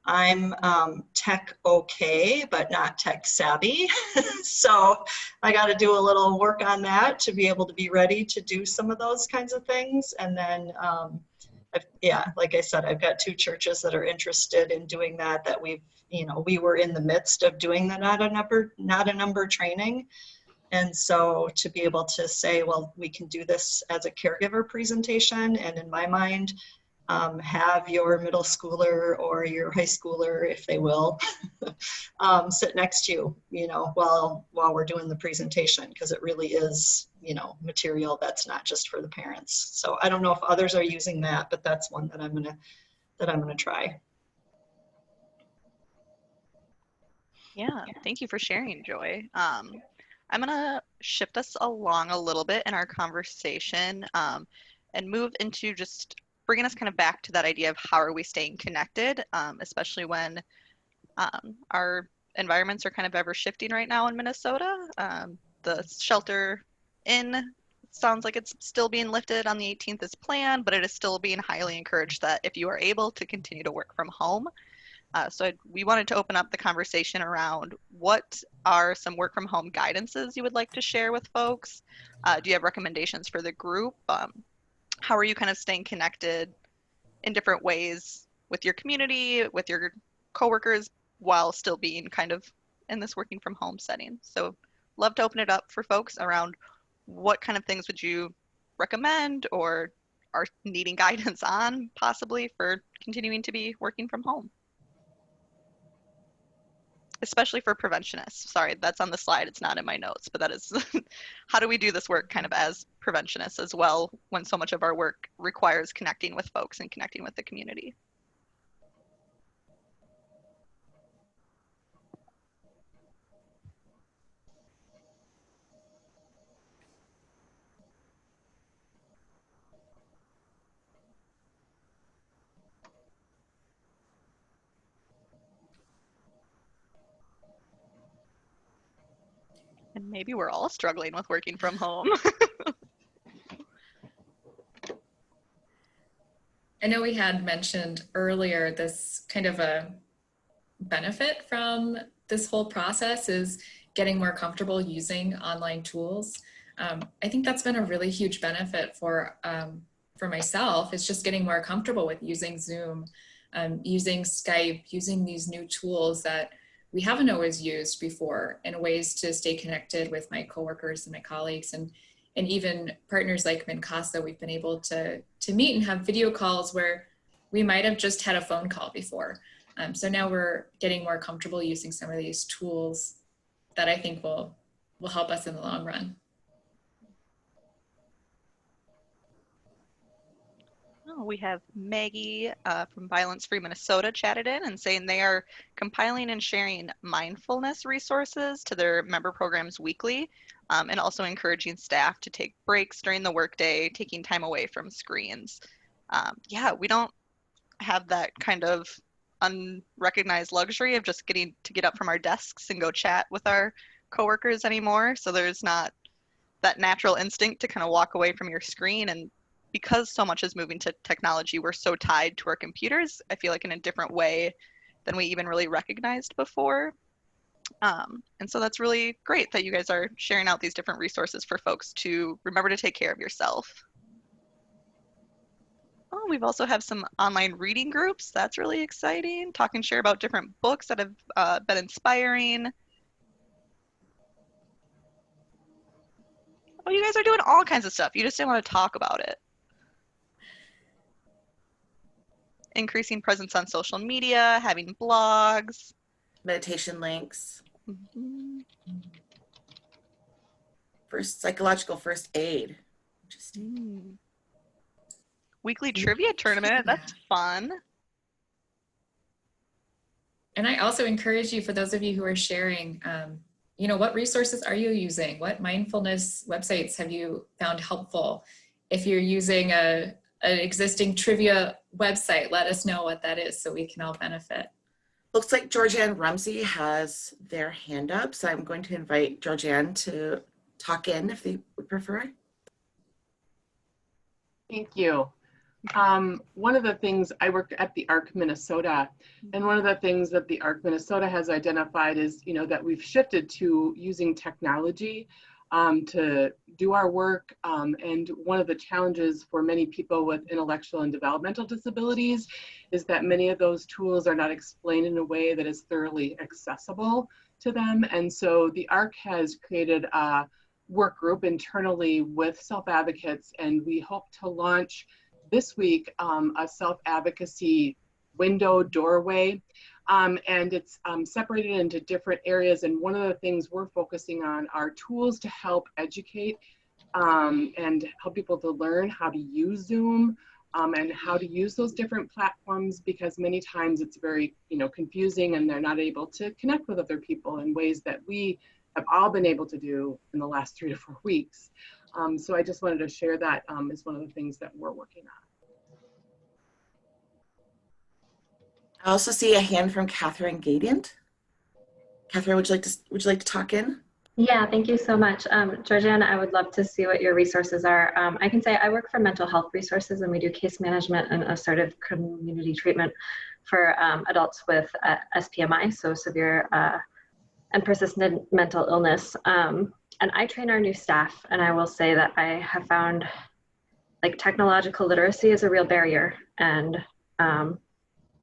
I'm tech okay, but not tech savvy. So I got to do a little work on that to be able to be ready to do some of those kinds of things. And then yeah, like I said, I've got two churches that are interested in doing that we were in the midst of doing the Not a Number training. And so to be able to say, well, we can do this as a caregiver presentation, and in my mind, have your middle schooler or your high schooler, if they will, sit next to you, while we're doing the presentation, because it really is, material that's not just for the parents. So I don't know if others are using that, but that's one that I'm gonna try. Yeah, thank you for sharing, Joy. I'm gonna shift us along a little bit in our conversation and move into just bringing us kind of back to that idea of how are we staying connected, especially when our environments are kind of ever shifting right now in Minnesota. The shelter in sounds like it's still being lifted on the 18th as planned, but it is still being highly encouraged that if you are able to continue to work from home. So we wanted to open up the conversation around what are some work from home guidances you would like to share with folks? Do you have recommendations for the group? How are you kind of staying connected in different ways with your community, with your coworkers, while still being kind of in this working from home setting? So love to open it up for folks around what kind of things would you recommend or are needing guidance on possibly for continuing to be working from home? Especially for preventionists. Sorry, that's on the slide. It's not in my notes, but that is how do we do this work kind of as preventionists as well when so much of our work requires connecting with folks and connecting with the community? And maybe we're all struggling with working from home. I know we had mentioned earlier this kind of a benefit from this whole process is getting more comfortable using online tools. I think that's been a really huge benefit for myself. It's just getting more comfortable with using Zoom, using Skype, using these new tools that we haven't always used before, in ways to stay connected with my coworkers and my colleagues, and even partners like Mincasa. We've been able to meet and have video calls where we might have just had a phone call before. So now we're getting more comfortable using some of these tools that I think will will help us in the long run. Oh, we have Maggie from Violence Free Minnesota chatted in and saying they are compiling and sharing mindfulness resources to their member programs weekly, and also encouraging staff to take breaks during the workday, taking time away from screens. Yeah, we don't have that kind of unrecognized luxury of just getting to get up from our desks and go chat with our coworkers anymore. So there's not that natural instinct to kind of walk away from your screen. And because so much is moving to technology, we're so tied to our computers, I feel like in a different way than we even really recognized before. And so that's really great that you guys are sharing out these different resources for folks to remember to take care of yourself. Oh, we've also have some online reading groups. That's really exciting. Talk and share about different books that have been inspiring. Oh, you guys are doing all kinds of stuff. You just didn't want to talk about it. Increasing presence on social media, having blogs. Meditation links. Mm-hmm. Psychological first aid. Interesting. Weekly trivia tournament. That's fun. And I also encourage you, for those of you who are sharing, what resources are you using? What mindfulness websites have you found helpful? If you're using an existing trivia website, let us know what that is so we can all benefit. Looks like Georgianne Rumsey has their hand up, so I'm going to invite Georgianne to talk in if they would prefer. Thank you. One of the things, I work at the ARC Minnesota, and one of the things that the ARC Minnesota has identified is, that we've shifted to using technology to do our work. And one of the challenges for many people with intellectual and developmental disabilities is that many of those tools are not explained in a way that is thoroughly accessible to them. And so the ARC has created a work group internally with self-advocates, and we hope to launch this week a self-advocacy window doorway. And it's separated into different areas. And one of the things we're focusing on are tools to help educate and help people to learn how to use Zoom and how to use those different platforms, because many times it's very, confusing, and they're not able to connect with other people in ways that we have all been able to do in the last 3 to 4 weeks. So I just wanted to share that as one of the things that we're working on. I also see a hand from Catherine Gadiant. Catherine, would you like to talk in? Yeah, thank you so much. Georgianne, I would love to see what your resources are. I can say I work for mental health resources, and we do case management and assertive community treatment for adults with SPMI, so severe and persistent mental illness. And I train our new staff, and I will say that I have found technological literacy is a real barrier, and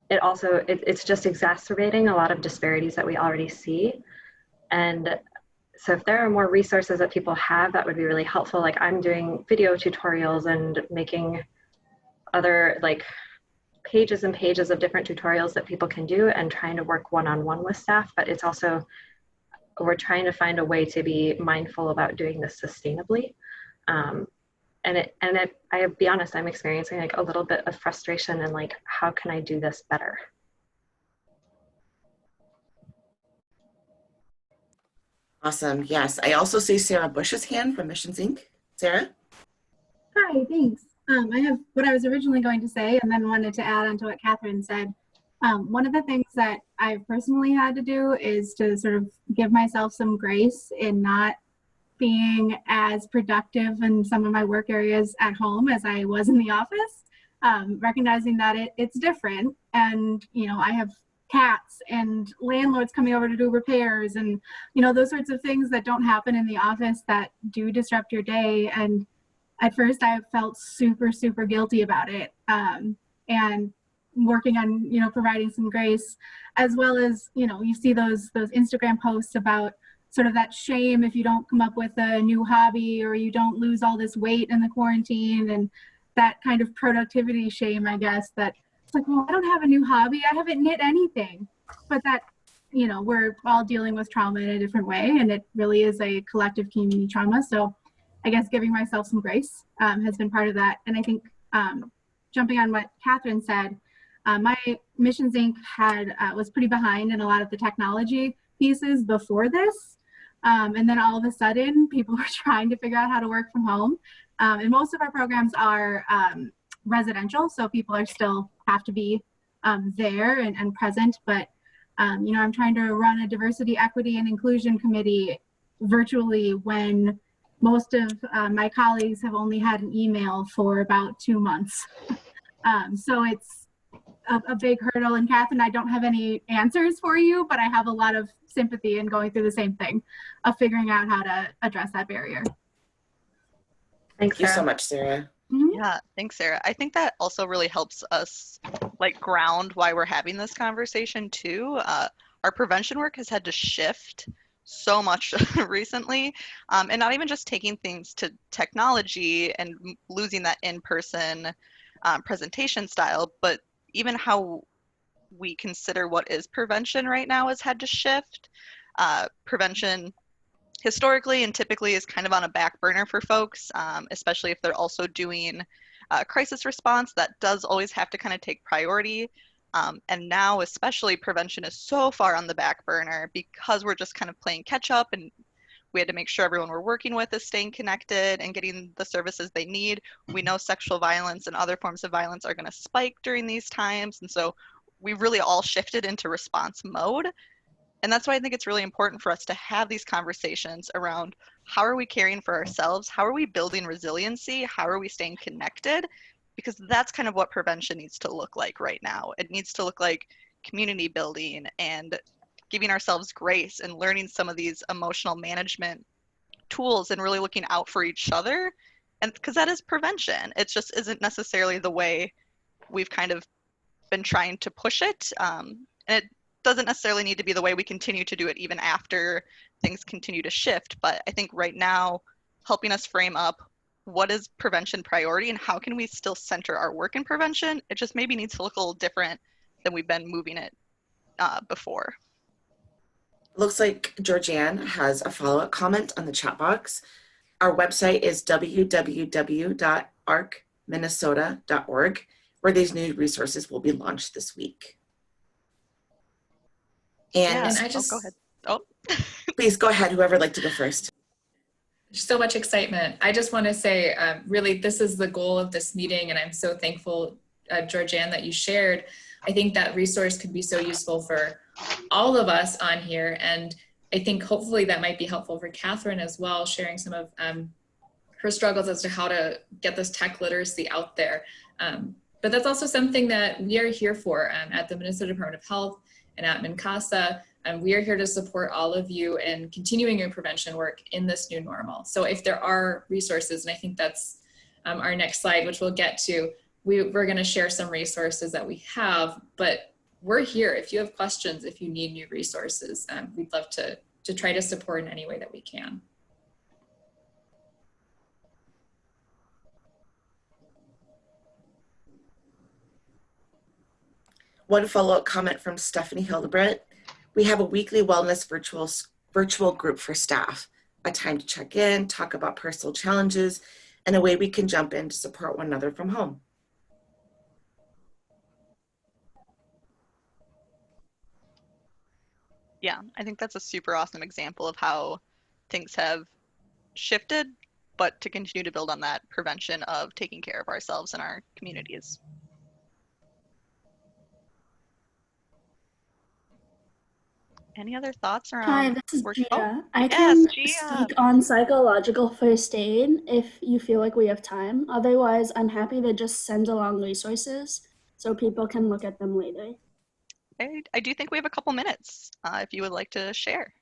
it's just exacerbating a lot of disparities that we already see. And so if there are more resources that people have, that would be really helpful. I'm doing video tutorials and making other pages and pages of different tutorials that people can do, and trying to work one-on-one with staff. But it's also, we're trying to find a way to be mindful about doing this sustainably. I'll be honest, I'm experiencing a little bit of frustration and how can I do this better? Awesome, yes. I also see Sarah Bush's hand from Missions Inc. Sarah? Hi, thanks. I have what I was originally going to say, and then wanted to add on to what Catherine said. One of the things that I've personally had to do is to sort of give myself some grace in not being as productive in some of my work areas at home as I was in the office, recognizing that it's different. And, I have cats and landlords coming over to do repairs and, those sorts of things that don't happen in the office that do disrupt your day. And at first I felt super, super guilty about it. And working on, providing some grace, as well as, you see those Instagram posts about sort of that shame if you don't come up with a new hobby, or you don't lose all this weight in the quarantine, and that kind of productivity shame, I guess, that it's well, I don't have a new hobby. I haven't knit anything. But that you know, we're all dealing with trauma in a different way, and it really is a collective community trauma. So I guess giving myself some grace has been part of that. And I think jumping on what Catherine said, my Missions Inc. was pretty behind in a lot of the technology pieces before this. And then all of a sudden, people were trying to figure out how to work from home. And most of our programs are residential, so people are still have to be there and present. But you know, I'm trying to run a diversity, equity, and inclusion committee virtually when most of my colleagues have only had an email for about 2 months. So it's a big hurdle. And Catherine, I don't have any answers for you, but I have a lot of sympathy in going through the same thing of figuring out how to address that barrier. Thank you so much, Sarah. Yeah, thanks, Sarah. I think that also really helps us like ground why we're having this conversation too. Our prevention work has had to shift so much recently, and not even just taking things to technology and losing that in-person presentation style, but even how we consider what is prevention right now has had to shift. Prevention historically and typically is kind of on a back burner for folks, especially if they're also doing crisis response. That does always have to kind of take priority. And now especially prevention is so far on the back burner because we're just kind of playing catch up, and we had to make sure everyone we're working with is staying connected and getting the services they need. We know sexual violence and other forms of violence are going to spike during these times. And so we really all shifted into response mode. And that's why I think it's really important for us to have these conversations around how are we caring for ourselves? How are we building resiliency? How are we staying connected? Because that's kind of what prevention needs to look like right now. It needs to look like community building and giving ourselves grace and learning some of these emotional management tools and really looking out for each other. And because that is prevention. It just isn't necessarily the way we've kind of been trying to push it. And it doesn't necessarily need to be the way we continue to do it even after things continue to shift. But I think right now, helping us frame up what is prevention priority and how can we still center our work in prevention, it just maybe needs to look a little different than we've been moving it before. Looks like Georgianne has a follow-up comment on the chat box. Our website is www.arcminnesota.org, where these new resources will be launched this week. And I just, go ahead. Oh, please go ahead, whoever would like to go first. So much excitement. I just want to say, really, this is the goal of this meeting, and I'm so thankful, Georgianne, that you shared. I think that resource could be so useful for all of us on here, and I think hopefully that might be helpful for Catherine as well, sharing some of her struggles as to how to get this tech literacy out there. But that's also something that we are here for at the Minnesota Department of Health and at MNCASA. We are here to support all of you in continuing your prevention work in this new normal. So if there are resources, and I think that's our next slide, which we'll get to, we're going to share some resources that we have, but we're here. If you have questions, if you need new resources, we'd love to try to support in any way that we can. One follow-up comment from Stephanie Hildebrandt. We have a weekly wellness virtual group for staff, a time to check in, talk about personal challenges, and a way we can jump in to support one another from home. Yeah, I think that's a super awesome example of how things have shifted, but to continue to build on that prevention of taking care of ourselves and our communities. Any other thoughts around? Hi, this is work? Gia. Oh, I yes, can Gia. speak on psychological first aid if you feel like we have time. Otherwise, I'm happy to just send along resources so people can look at them later. I do think we have a couple minutes if you would like to share.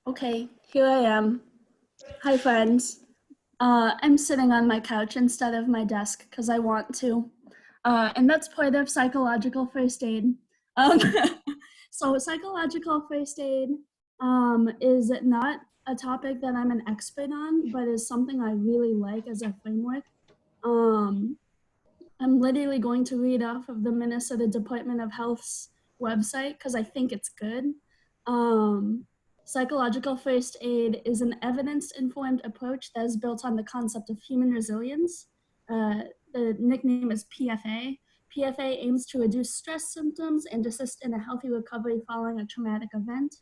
Okay, here I am. Hi, friends. I'm sitting on my couch instead of my desk because I want to. And that's part of psychological first aid. So psychological first aid is not a topic that I'm an expert on, but is something I really like as a framework. I'm literally going to read off of the Minnesota Department of Health's website because I think it's good. Psychological first aid is an evidence-informed approach that is built on the concept of human resilience. The nickname is PFA. PFA aims to reduce stress symptoms and assist in a healthy recovery following a traumatic event,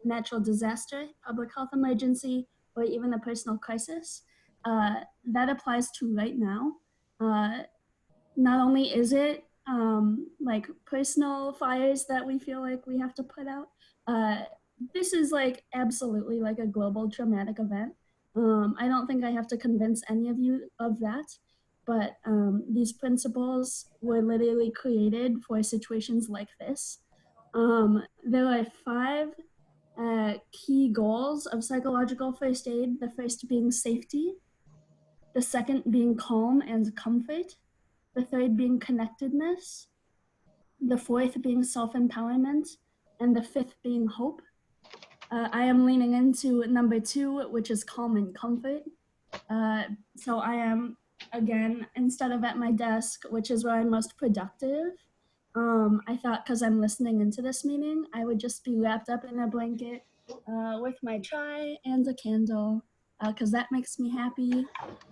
natural disaster, public health emergency, or even a personal crisis. That applies to right now. Not only is it like personal fires that we feel like we have to put out, this is like absolutely like a global traumatic event. I don't think I have to convince any of you of that, but these principles were literally created for situations like this. There are 5 key goals of psychological first aid, the first being safety, the second being calm and comfort, the third being connectedness, the fourth being self-empowerment, and the 5th being hope. I am leaning into number 2, which is calm and comfort. So I am, again, instead of at my desk, which is where I'm most productive, I thought because I'm listening into this meeting, I would just be wrapped up in a blanket with my chai and a candle, because that makes me happy.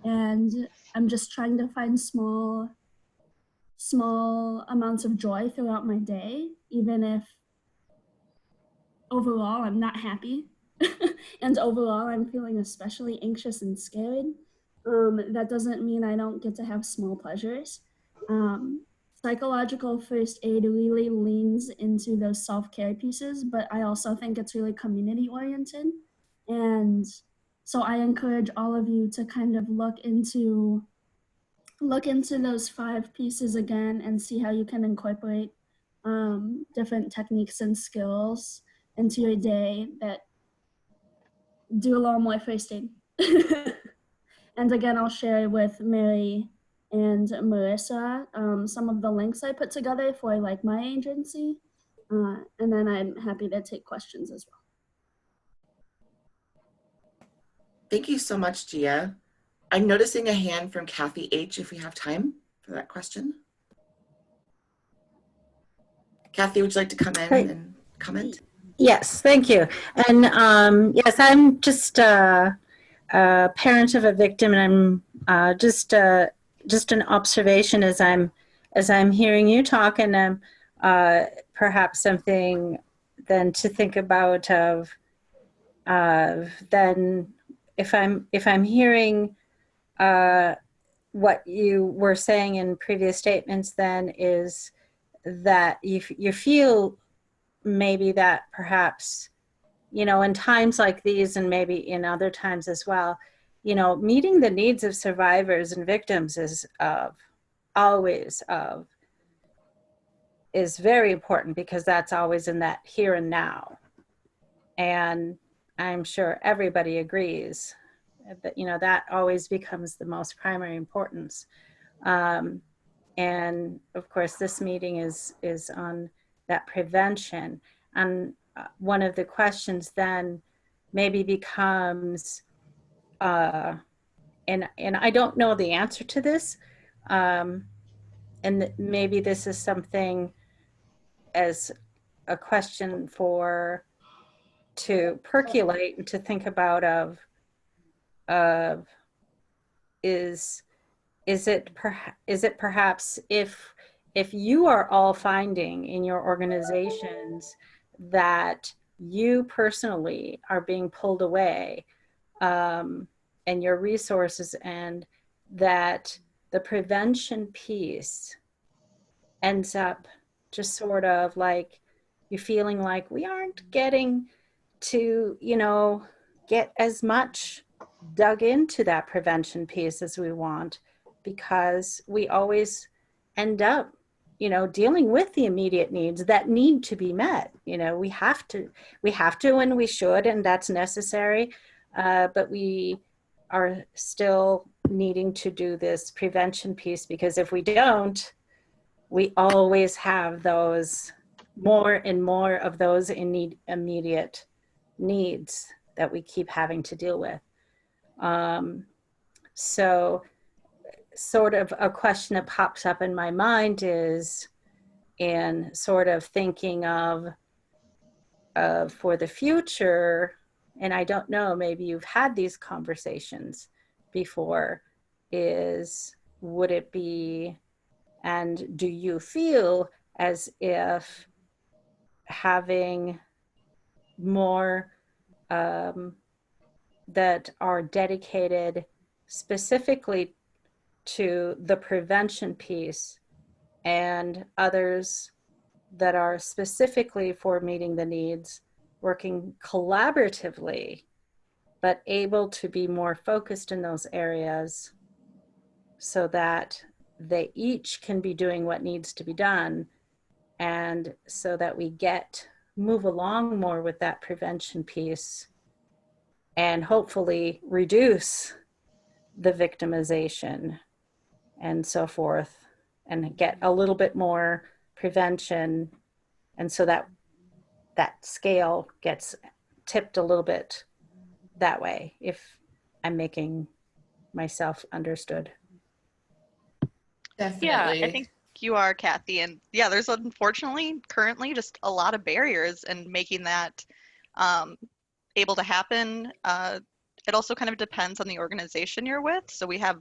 And I'm just trying to find small amounts of joy throughout my day, even if overall I'm not happy and overall I'm feeling especially anxious and scared. That doesn't mean I don't get to have small pleasures. Psychological first aid really leans into those self-care pieces, but I also think it's really community oriented. And so I encourage all of you to kind of look into those 5 pieces again and see how you can incorporate different techniques and skills into your day that do a little more first aid. And again, I'll share with Mary and Marissa some of the links I put together for like my agency. And then I'm happy to take questions as well. Thank you so much, Gia. I'm noticing a hand from Kathy H. if we have time for that question. Kathy, would you like to come in and comment? Yes, thank you. And yes, I'm just a parent of a victim, and I'm just an observation as I'm hearing you talk, and perhaps something then to think about of then if I'm hearing what you were saying in previous statements, then is that you feel maybe that perhaps, you know, in times like these and maybe in other times as well, you know, meeting the needs of survivors and victims is very important, because that's always in that here and now. And I'm sure everybody agrees that, you know, that always becomes the most primary importance. And of course, this meeting is on that prevention. And one of the questions then maybe becomes, and I don't know the answer to this, and maybe this is something as a question to percolate and to think about is it perhaps if you are all finding in your organizations that you personally are being pulled away, and your resources, and that the prevention piece ends up just sort of like you're feeling like we aren't getting to, you know, get as much dug into that prevention piece as we want, because we always end up, you know, dealing with the immediate needs that need to be met. You know, we have to and we should, and that's necessary, but we are still needing to do this prevention piece, because if we don't, we always have those more and more of those immediate needs that we keep having to deal with. So sort of a question that pops up in my mind is, in sort of thinking of for the future, and I don't know, maybe you've had these conversations before, is would it be, and do you feel as if having more that are dedicated specifically to the prevention piece and others that are specifically for meeting the needs, working collaboratively, but able to be more focused in those areas so that they each can be doing what needs to be done, and so that we move along more with that prevention piece and hopefully reduce the victimization and so forth, and get a little bit more prevention, and so that that scale gets tipped a little bit that way, if I'm making myself understood. Definitely. Yeah, I think you are, Kathy. And yeah, there's unfortunately currently just a lot of barriers in making that able to happen. It also kind of depends on the organization you're with. So we have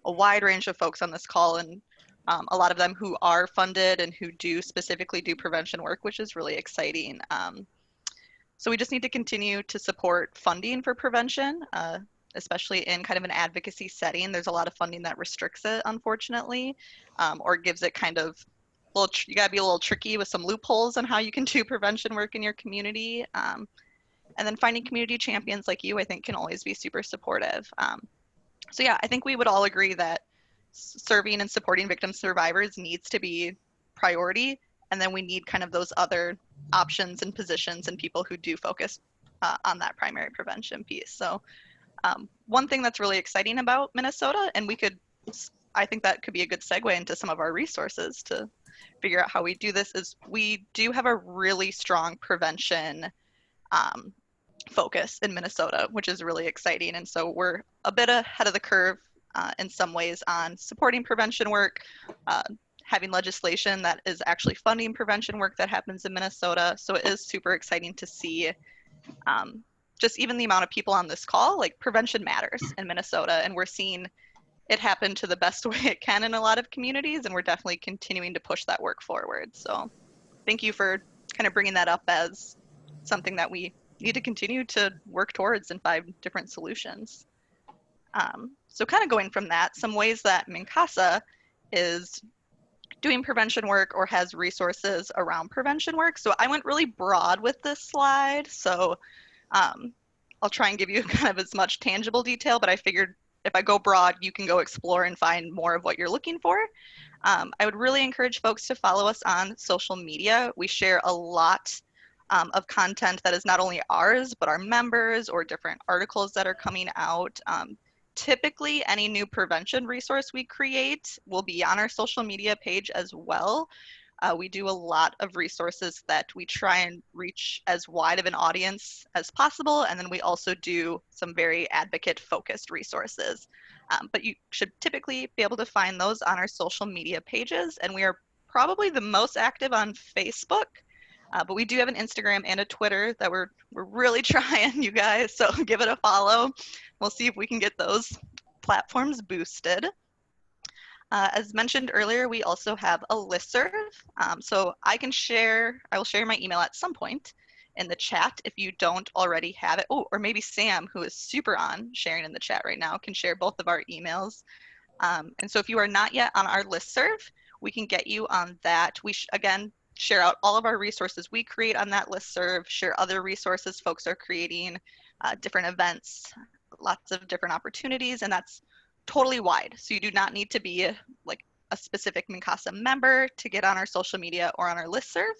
a wide range of folks on this call, and a lot of them who are funded and who do specifically do prevention work, which is really exciting. So we just need to continue to support funding for prevention, especially in kind of an advocacy setting. There's a lot of funding that restricts it, unfortunately, or gives it kind of, you gotta be a little tricky with some loopholes on how you can do prevention work in your community. And then finding community champions like you, I think, can always be super supportive. So yeah, I think we would all agree that serving and supporting victim survivors needs to be priority. And then we need kind of those other options and positions and people who do focus on that primary prevention piece. So one thing that's really exciting about Minnesota, and I think that could be a good segue into some of our resources to figure out how we do this, is we do have a really strong prevention focus in Minnesota, which is really exciting. And so we're a bit ahead of the curve in some ways on supporting prevention work, having legislation that is actually funding prevention work that happens in Minnesota. So it is super exciting to see just even the amount of people on this call. Like, prevention matters in Minnesota, and we're seeing it happen to the best way it can in a lot of communities, and we're definitely continuing to push that work forward. So thank you for kind of bringing that up as something that we need to continue to work towards and find different solutions. So kind of going from that, some ways that MNCASA is doing prevention work or has resources around prevention work. So I went really broad with this slide. So I'll try and give you kind of as much tangible detail, but I figured if I go broad, you can go explore and find more of what you're looking for. I would really encourage folks to follow us on social media. We share a lot of content that is not only ours, but our members or different articles that are coming out. Typically, any new prevention resource we create will be on our social media page as well. We do a lot of resources that we try and reach as wide of an audience as possible. And then we also do some very advocate-focused resources. But you should typically be able to find those on our social media pages. And we are probably the most active on Facebook. But we do have an Instagram and a Twitter that we're really trying, you guys. So give it a follow. We'll see if we can get those platforms boosted. As mentioned earlier, we also have a listserv. So I will share my email at some point in the chat if you don't already have it. Oh, or maybe Sam, who is super on sharing in the chat right now, can share both of our emails. And so if you are not yet on our listserv, we can get you on that. We again share out all of our resources we create on that listserv, share other resources folks are creating, different events, lots of different opportunities, and that's totally wide. So you do not need to be like a specific MNCASA member to get on our social media or on our listserv.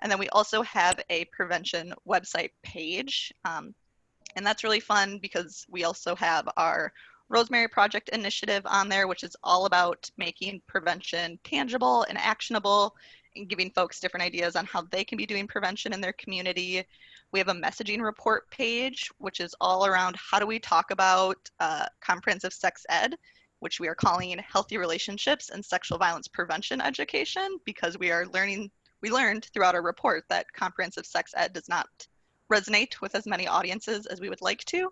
And then we also have a prevention website page. And that's really fun because we also have our Rosemary Project initiative on there, which is all about making prevention tangible and actionable and giving folks different ideas on how they can be doing prevention in their community. We have a messaging report page, which is all around how do we talk about comprehensive sex ed which we are calling Healthy Relationships and Sexual Violence Prevention Education, because we learned throughout our report that comprehensive sex ed does not resonate with as many audiences as we would like to.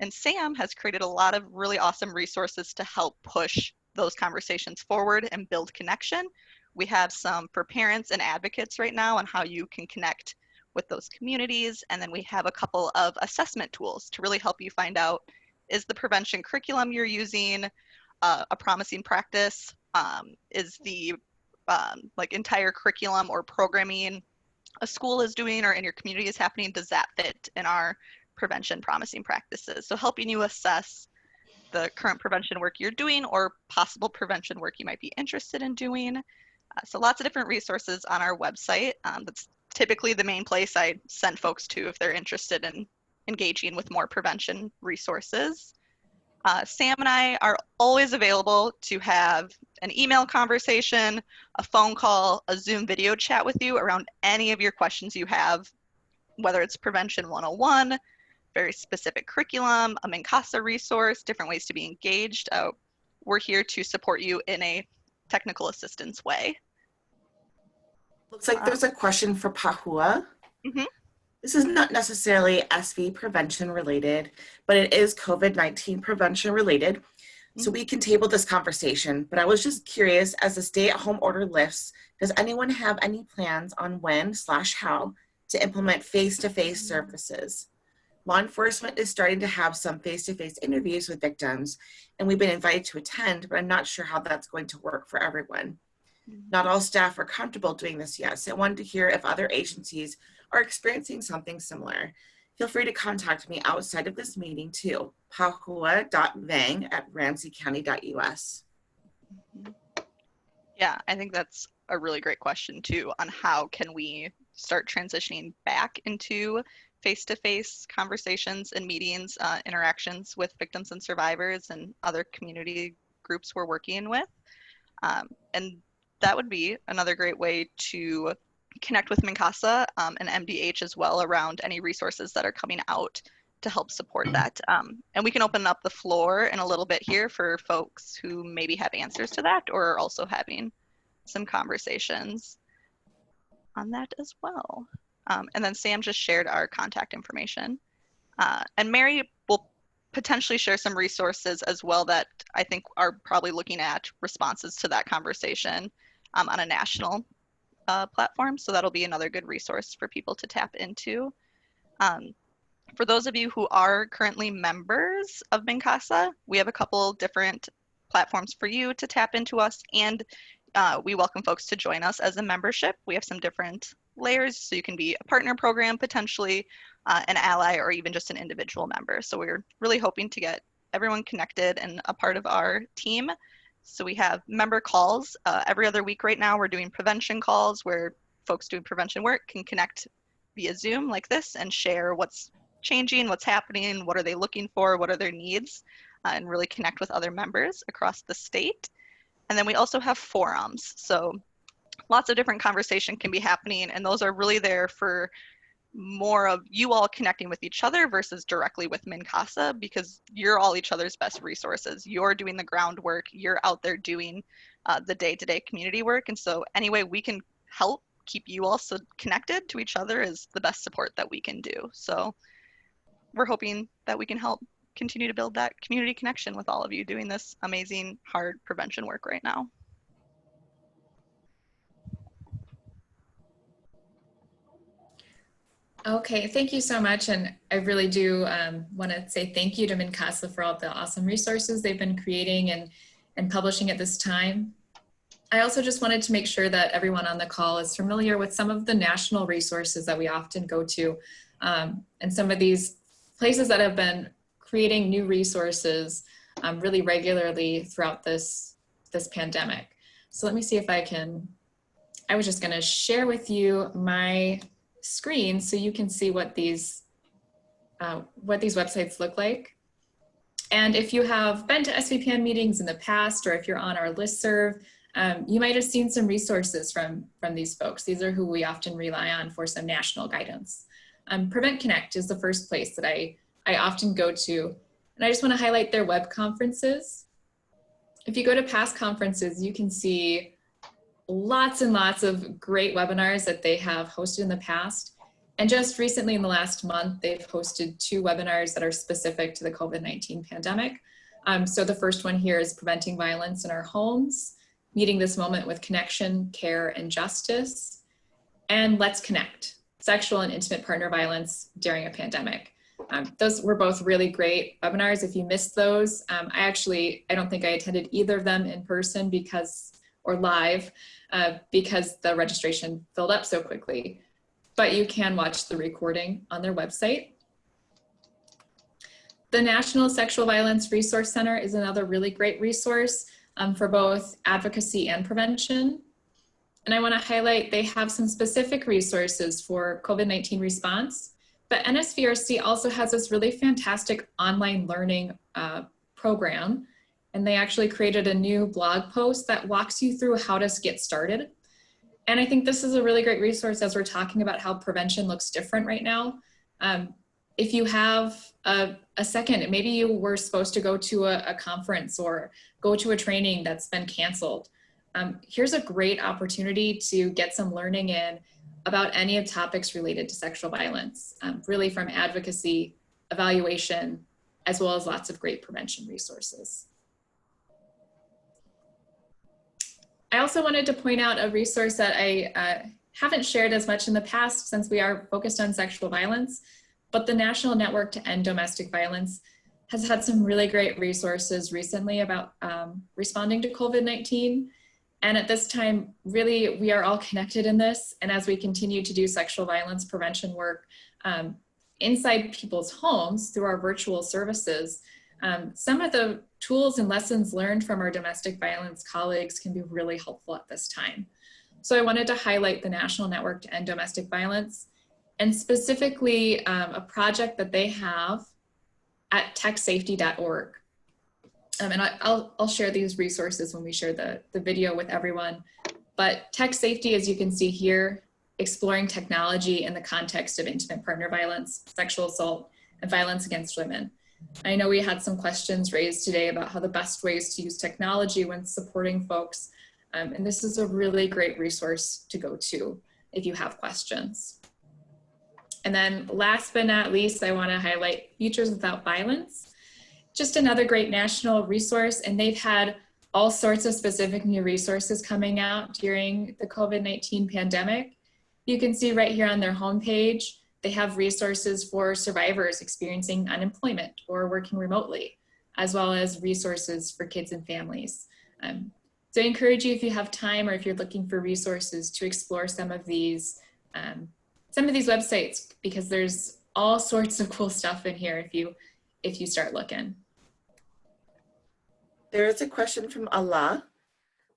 And Sam has created a lot of really awesome resources to help push those conversations forward and build connection. We have some for parents and advocates right now on how you can connect with those communities. And then we have a couple of assessment tools to really help you find out, is the prevention curriculum you're using a promising practice? Is the like entire curriculum or programming a school is doing or in your community is happening, does that fit in our prevention promising practices? So helping you assess the current prevention work you're doing or possible prevention work you might be interested in doing. So lots of different resources on our website. That's typically the main place I send folks to if they're interested in engaging with more prevention resources. Sam and I are always available to have an email conversation, a phone call, a Zoom video chat with you around any of your questions you have, whether it's Prevention 101, very specific curriculum, a MNCASA resource, different ways to be engaged. We're here to support you in a technical assistance way. Looks like there's a question for Pahua. Mm-hmm. This is not necessarily SV prevention related, but it is COVID-19 prevention related. So we can table this conversation, but I was just curious, as the stay-at-home order lifts, does anyone have any plans on when/how to implement face-to-face services? Law enforcement is starting to have some face-to-face interviews with victims, and we've been invited to attend, but I'm not sure how that's going to work for everyone. Not all staff are comfortable doing this yet, so I wanted to hear if other agencies are experiencing something similar. Feel free to contact me outside of this meeting too, pahua.vang@ramseycounty.us. Yeah, I think that's a really great question too, on how can we start transitioning back into face-to-face conversations and meetings, interactions with victims and survivors and other community groups we're working with. And that would be another great way to connect with MNCASA and MDH as well around any resources that are coming out to help support that. And we can open up the floor in a little bit here for folks who maybe have answers to that or are also having some conversations on that as well. And then Sam just shared our contact information. And Mary will potentially share some resources as well that I think are probably looking at responses to that conversation on a national platform. So that'll be another good resource for people to tap into. For those of you who are currently members of MNCASA, we have a couple different platforms for you to tap into us, and we welcome folks to join us as a membership. We have some different layers, so you can be a partner program, potentially an ally, or even just an individual member. So we're really hoping to get everyone connected and a part of our team. So we have member calls every other week right now. We're doing prevention calls where folks doing prevention work can connect via Zoom like this and share what's changing, what's happening, what are they looking for, what are their needs, and really connect with other members across the state. And then we also have forums. So lots of different conversation can be happening, and those are really there for more of you all connecting with each other versus directly with MNCASA, because you're all each other's best resources. You're doing the groundwork, you're out there doing the day-to-day community work. And so any way we can help keep you all so connected to each other is the best support that we can do. So we're hoping that we can help continue to build that community connection with all of you doing this amazing, hard prevention work right now. Okay, thank you so much. And I really do want to say thank you to MNCASA for all the awesome resources they've been creating and publishing at this time. I also just wanted to make sure that everyone on the call is familiar with some of the national resources that we often go to, and some of these places that have been creating new resources really regularly throughout this pandemic. So let me see if I was just going to share with you my screen so you can see what these websites look like. And if you have been to SVPN meetings in the past, or if you're on our listserv, you might have seen some resources from these folks. These are who we often rely on for some national guidance. Prevent Connect is the first place that I often go to, and I just want to highlight their web conferences. if you go to past conferences, you can see lots and lots of great webinars that they have hosted in the past. And just recently in the last month, they've hosted 2 webinars that are specific to the COVID-19 pandemic. So the first one here is Preventing Violence in Our Homes, Meeting This Moment with Connection, Care, and Justice, and Let's Connect, Sexual and Intimate Partner Violence During a Pandemic. Those were both really great webinars. If you missed those, I don't think I attended either of them in person or live because the registration filled up so quickly, but you can watch the recording on their website. The National Sexual Violence Resource Center is another really great resource for both advocacy and prevention. And I want to highlight they have some specific resources for COVID-19 response, but NSVRC also has this really fantastic online learning program, and they actually created a new blog post that walks you through how to get started. And I think this is a really great resource as we're talking about how prevention looks different right now. If you have a second, maybe you were supposed to go to a conference or go to a training that's been canceled. Here's a great opportunity to get some learning in about any of topics related to sexual violence, really from advocacy, evaluation, as well as lots of great prevention resources. I also wanted to point out a resource that I haven't shared as much in the past since we are focused on sexual violence, but the National Network to End Domestic Violence has had some really great resources recently about responding to COVID-19. And at this time, really, we are all connected in this. And as we continue to do sexual violence prevention work inside people's homes through our virtual services, some of the tools and lessons learned from our domestic violence colleagues can be really helpful at this time. So I wanted to highlight the National Network to End Domestic Violence, and specifically a project that they have at techsafety.org. And I'll share these resources when we share the video with everyone. But tech safety, as you can see here, exploring technology in the context of intimate partner violence, sexual assault, and violence against women. I know we had some questions raised today about how the best ways to use technology when supporting folks. And this is a really great resource to go to if you have questions. And then last but not least, I want to highlight Futures Without Violence. Just another great national resource, and they've had all sorts of specific new resources coming out during the COVID-19 pandemic. You can see right here on their homepage, they have resources for survivors experiencing unemployment or working remotely, as well as resources for kids and families. So I encourage you, if you have time or if you're looking for resources, to explore some of these websites, because there's all sorts of cool stuff in here if you start looking. There is a question from Allah.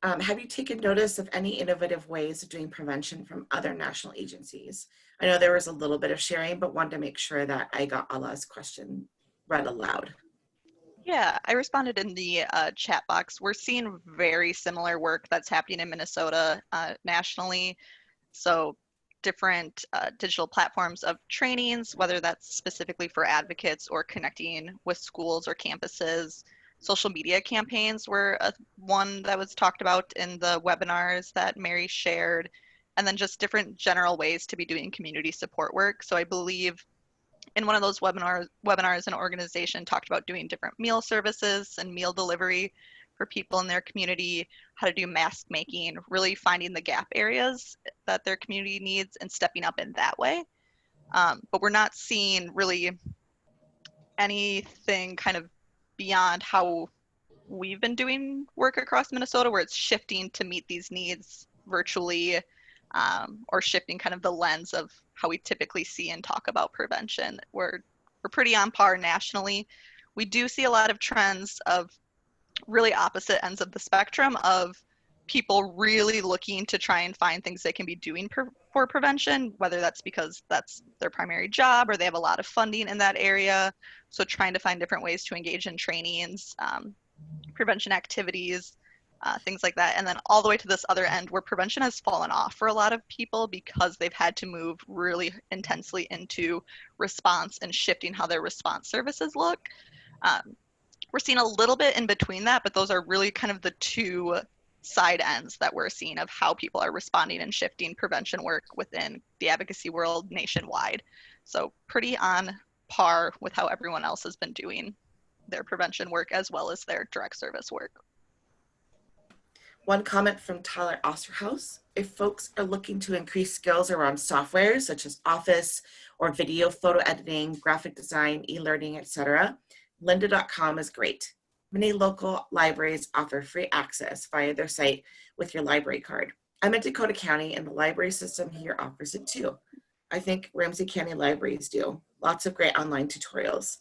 Have you taken notice of any innovative ways of doing prevention from other national agencies? I know there was a little bit of sharing, but wanted to make sure that I got Allah's question read aloud. Yeah, I responded in the chat box. We're seeing very similar work that's happening in Minnesota nationally. So different digital platforms of trainings, whether that's specifically for advocates or connecting with schools or campuses. Social media campaigns were one that was talked about in the webinars that Mary shared, and then just different general ways to be doing community support work. So I believe in one of those webinars, an organization talked about doing different meal services and meal delivery for people in their community, how to do mask making, really finding the gap areas that their community needs and stepping up in that way. But we're not seeing really anything kind of beyond how we've been doing work across Minnesota, where it's shifting to meet these needs virtually, or shifting kind of the lens of how we typically see and talk about prevention. We're pretty on par nationally. We do see a lot of trends of really opposite ends of the spectrum of people really looking to try and find things they can be doing for prevention, whether that's because that's their primary job or they have a lot of funding in that area. So trying to find different ways to engage in trainings, prevention activities, things like that. And then all the way to this other end where prevention has fallen off for a lot of people because they've had to move really intensely into response and shifting how their response services look. We're seeing a little bit in between that, but those are really kind of the two side ends that we're seeing of how people are responding and shifting prevention work within the advocacy world nationwide. So pretty on par with how everyone else has been doing their prevention work as well as their direct service work. One comment from Tyler Osterhaus: if folks are looking to increase skills around software such as Office or video, photo editing, graphic design, e-learning, etc., lynda.com is great. Many local libraries offer free access via their site with your library card. I'm in Dakota County and the library system here offers it too. I think Ramsey County libraries do. Lots of great online tutorials.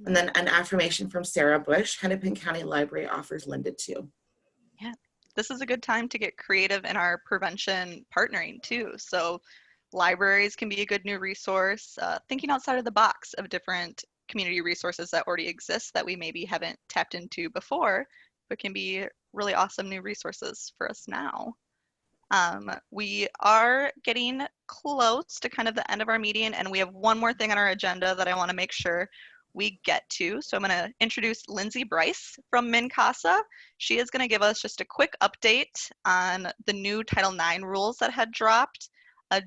And then an affirmation from Sarah Bush: Hennepin County Library offers Lynda too. Yeah, this is a good time to get creative in our prevention partnering too. So libraries can be a good new resource, thinking outside of the box of different community resources that already exist that we maybe haven't tapped into before, but can be really awesome new resources for us now. We are getting close to kind of the end of our meeting, and we have one more thing on our agenda that I want to make sure we get to. So I'm going to introduce Lindsay Bryce from MinCasa. She is going to give us just a quick update on the new Title IX rules that had dropped.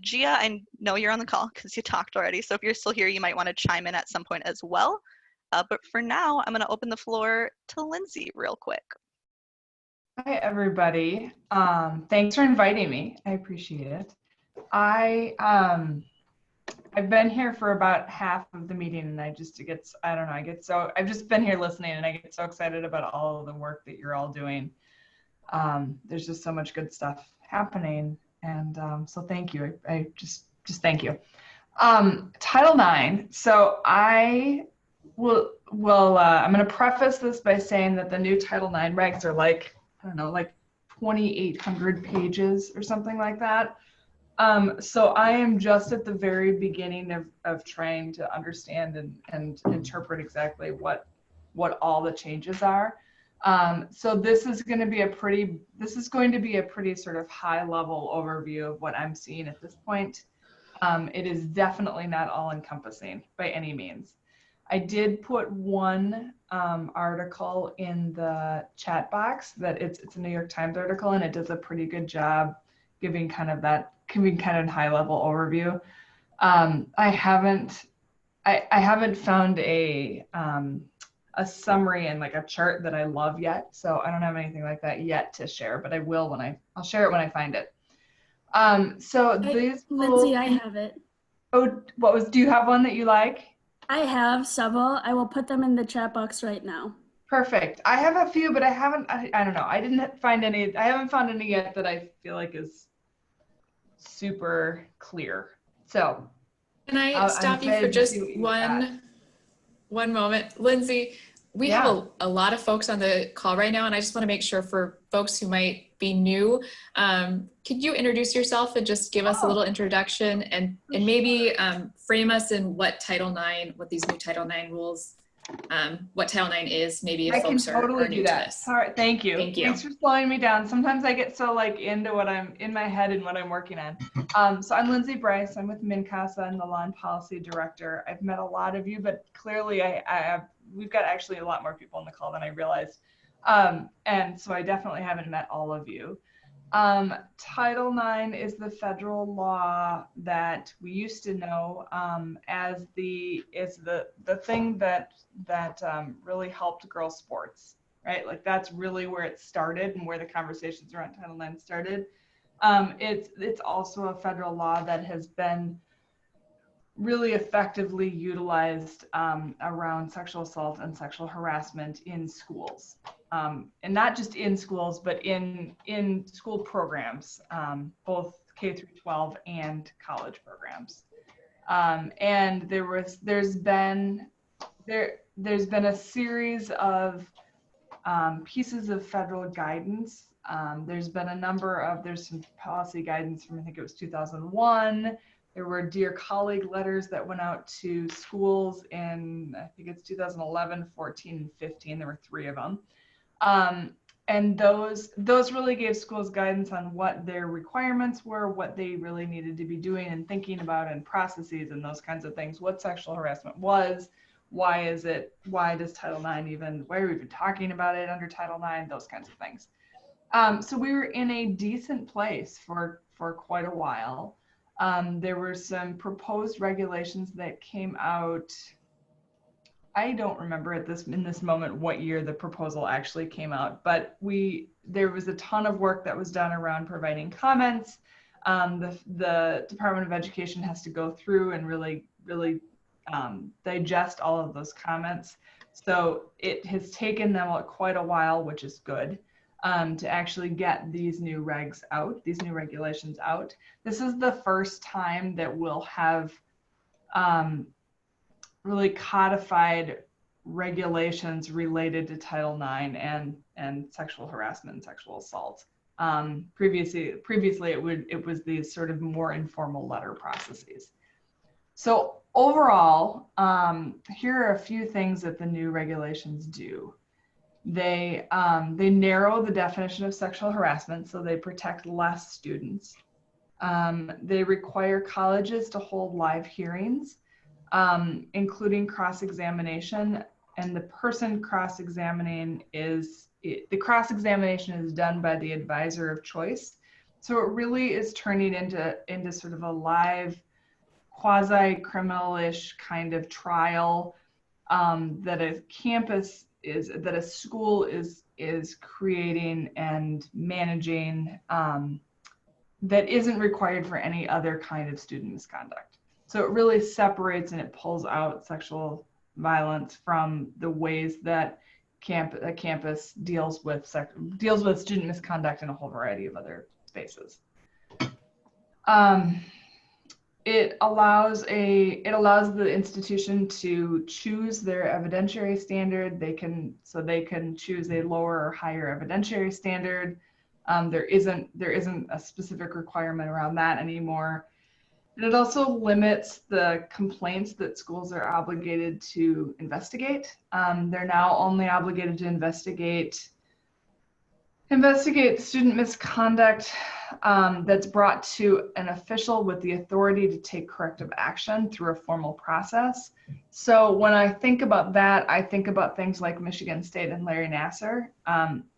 Gia, I know you're on the call because you talked already, so if you're still here, you might want to chime in at some point as well. But for now, I'm going to open the floor to Lindsay real quick. Hi, everybody. Thanks for inviting me. I appreciate it. I've been here for about half of the meeting, and I've just been here listening, and I get so excited about all of the work that you're all doing. There's just so much good stuff happening, and so thank you. I just thank you. Title IX. So I'm going to preface this by saying that the new Title IX regs are like 2,800 pages or something like that. So I am just at the very beginning of trying to understand and interpret exactly what all the changes are. So this is going to be a pretty sort of high level overview of what I'm seeing at this point. It is definitely not all encompassing by any means. I did put one article in the chat box that it's a New York Times article, and it does a pretty good job giving kind of high level overview. I haven't found a summary and like a chart that I love yet, so I don't have anything like that yet to share, but I will I'll share it when I find it. Lindsay, I have it. Oh, do you have one that you like? I have several. I will put them in the chat box right now. Perfect. I have a few, but I don't know. I haven't found any yet that I feel like is super clear. So can I stop you for just one moment? Lindsay, we have a lot of folks on the call right now, and I just want to make sure for folks who might be new, could you introduce yourself and just give us a little introduction and maybe frame us in what these new Title IX rules, what Title IX is, maybe if folks are new to this. All right, thank you. Thank you. Thanks for slowing me down. Sometimes I get so into what I'm in my head and what I'm working on. So I'm Lindsay Bryce. I'm with MinCasa. I'm the Law and Policy Director. I've met a lot of you, but clearly we've got actually a lot more people on the call than I realized. And so I definitely haven't met all of you. Title IX is the federal law that we used to know as the thing that really helped girls sports, right? Like that's really where it started and where the conversations around Title IX started. It's also a federal law that has been really effectively utilized around sexual assault and sexual harassment in schools. And not just in schools, but in school programs, both K through 12 and college programs. And there's been a series of pieces of federal guidance. There's some policy guidance from, I think it was 2001. There were Dear Colleague letters that went out to schools in, I think it's 2011, 14, and 15. There were 3 of them. And those really gave schools guidance on what their requirements were, what they really needed to be doing and thinking about and processes and those kinds of things, what sexual harassment was, why does Title IX why are we even talking about it under Title IX, those kinds of things. So we were in a decent place for quite a while. There were some proposed regulations that came out. I don't remember in this moment what year the proposal actually came out, but there was a ton of work that was done around providing comments. The Department of Education has to go through and really digest all of those comments. So it has taken them quite a while, which is good, to actually get these new regulations out. This is the first time that we'll have really codified regulations related to Title IX and sexual harassment and sexual assault. Previously it was these sort of more informal letter processes. So overall, here are a few things that the new regulations do. They narrow the definition of sexual harassment, so they protect less students. They require colleges to hold live hearings, including cross-examination, and the person cross-examining the cross-examination is done by the advisor of choice. So it really is turning into sort of a live, quasi-criminal-ish kind of trial that a school is creating and managing that isn't required for any other kind of student misconduct. So it really separates and it pulls out sexual violence from the ways that a campus deals with student misconduct in a whole variety of other spaces. It allows the institution to choose their evidentiary standard. They can choose a lower or higher evidentiary standard. There isn't a specific requirement around that anymore. And it also limits the complaints that schools are obligated to investigate. They're now only obligated to investigate student misconduct that's brought to an official with the authority to take corrective action through a formal process. So when I think about that, I think about things like Michigan State and Larry Nassar.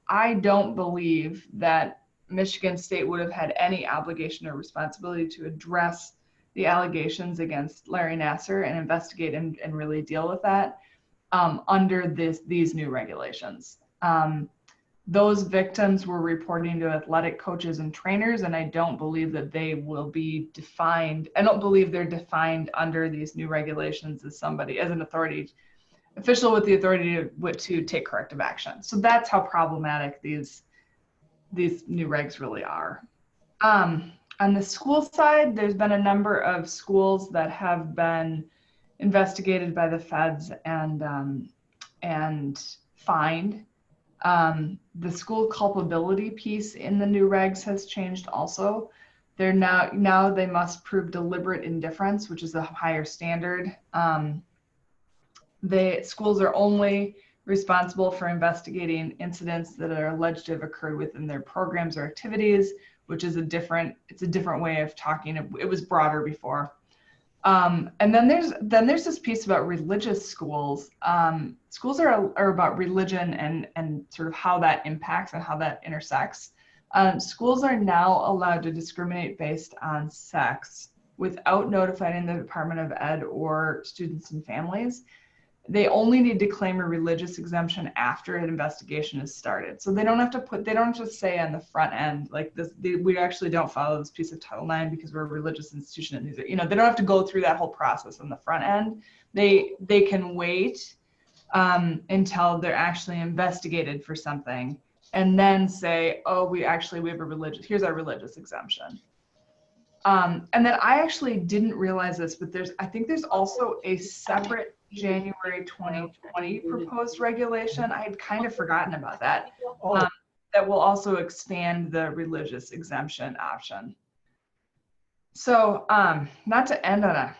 I don't believe that Michigan State would have had any obligation or responsibility to address the allegations against Larry Nassar and investigate and really deal with that under these new regulations. Those victims were reporting to athletic coaches and trainers, and I don't believe that they will be defined. I don't believe they're defined under these new regulations as an authority, official with the authority to take corrective action. So that's how problematic these new regs really are. On the school side, there's been a number of schools that have been investigated by the feds and fined. The school culpability piece in the new regs has changed also. They're now they must prove deliberate indifference, which is a higher standard. The schools are only responsible for investigating incidents that are alleged to have occurred within their programs or activities, which is a different way of talking. It was broader before. And then there's this piece about religious schools. Schools are about religion and sort of how that impacts and how that intersects. Schools are now allowed to discriminate based on sex without notifying the Department of Ed or students and families. They only need to claim a religious exemption after an investigation is started. So they don't have to say on the front end, like this, we actually don't follow this piece of Title IX because we're a religious institution. And these are, they don't have to go through that whole process on the front end. They can wait until they're actually investigated for something and then say, oh, we have here's our religious exemption. And then I actually didn't realize this, but I think there's also a separate January 2020 proposed regulation. I had kind of forgotten about that. That will also expand the religious exemption option. So not to end on a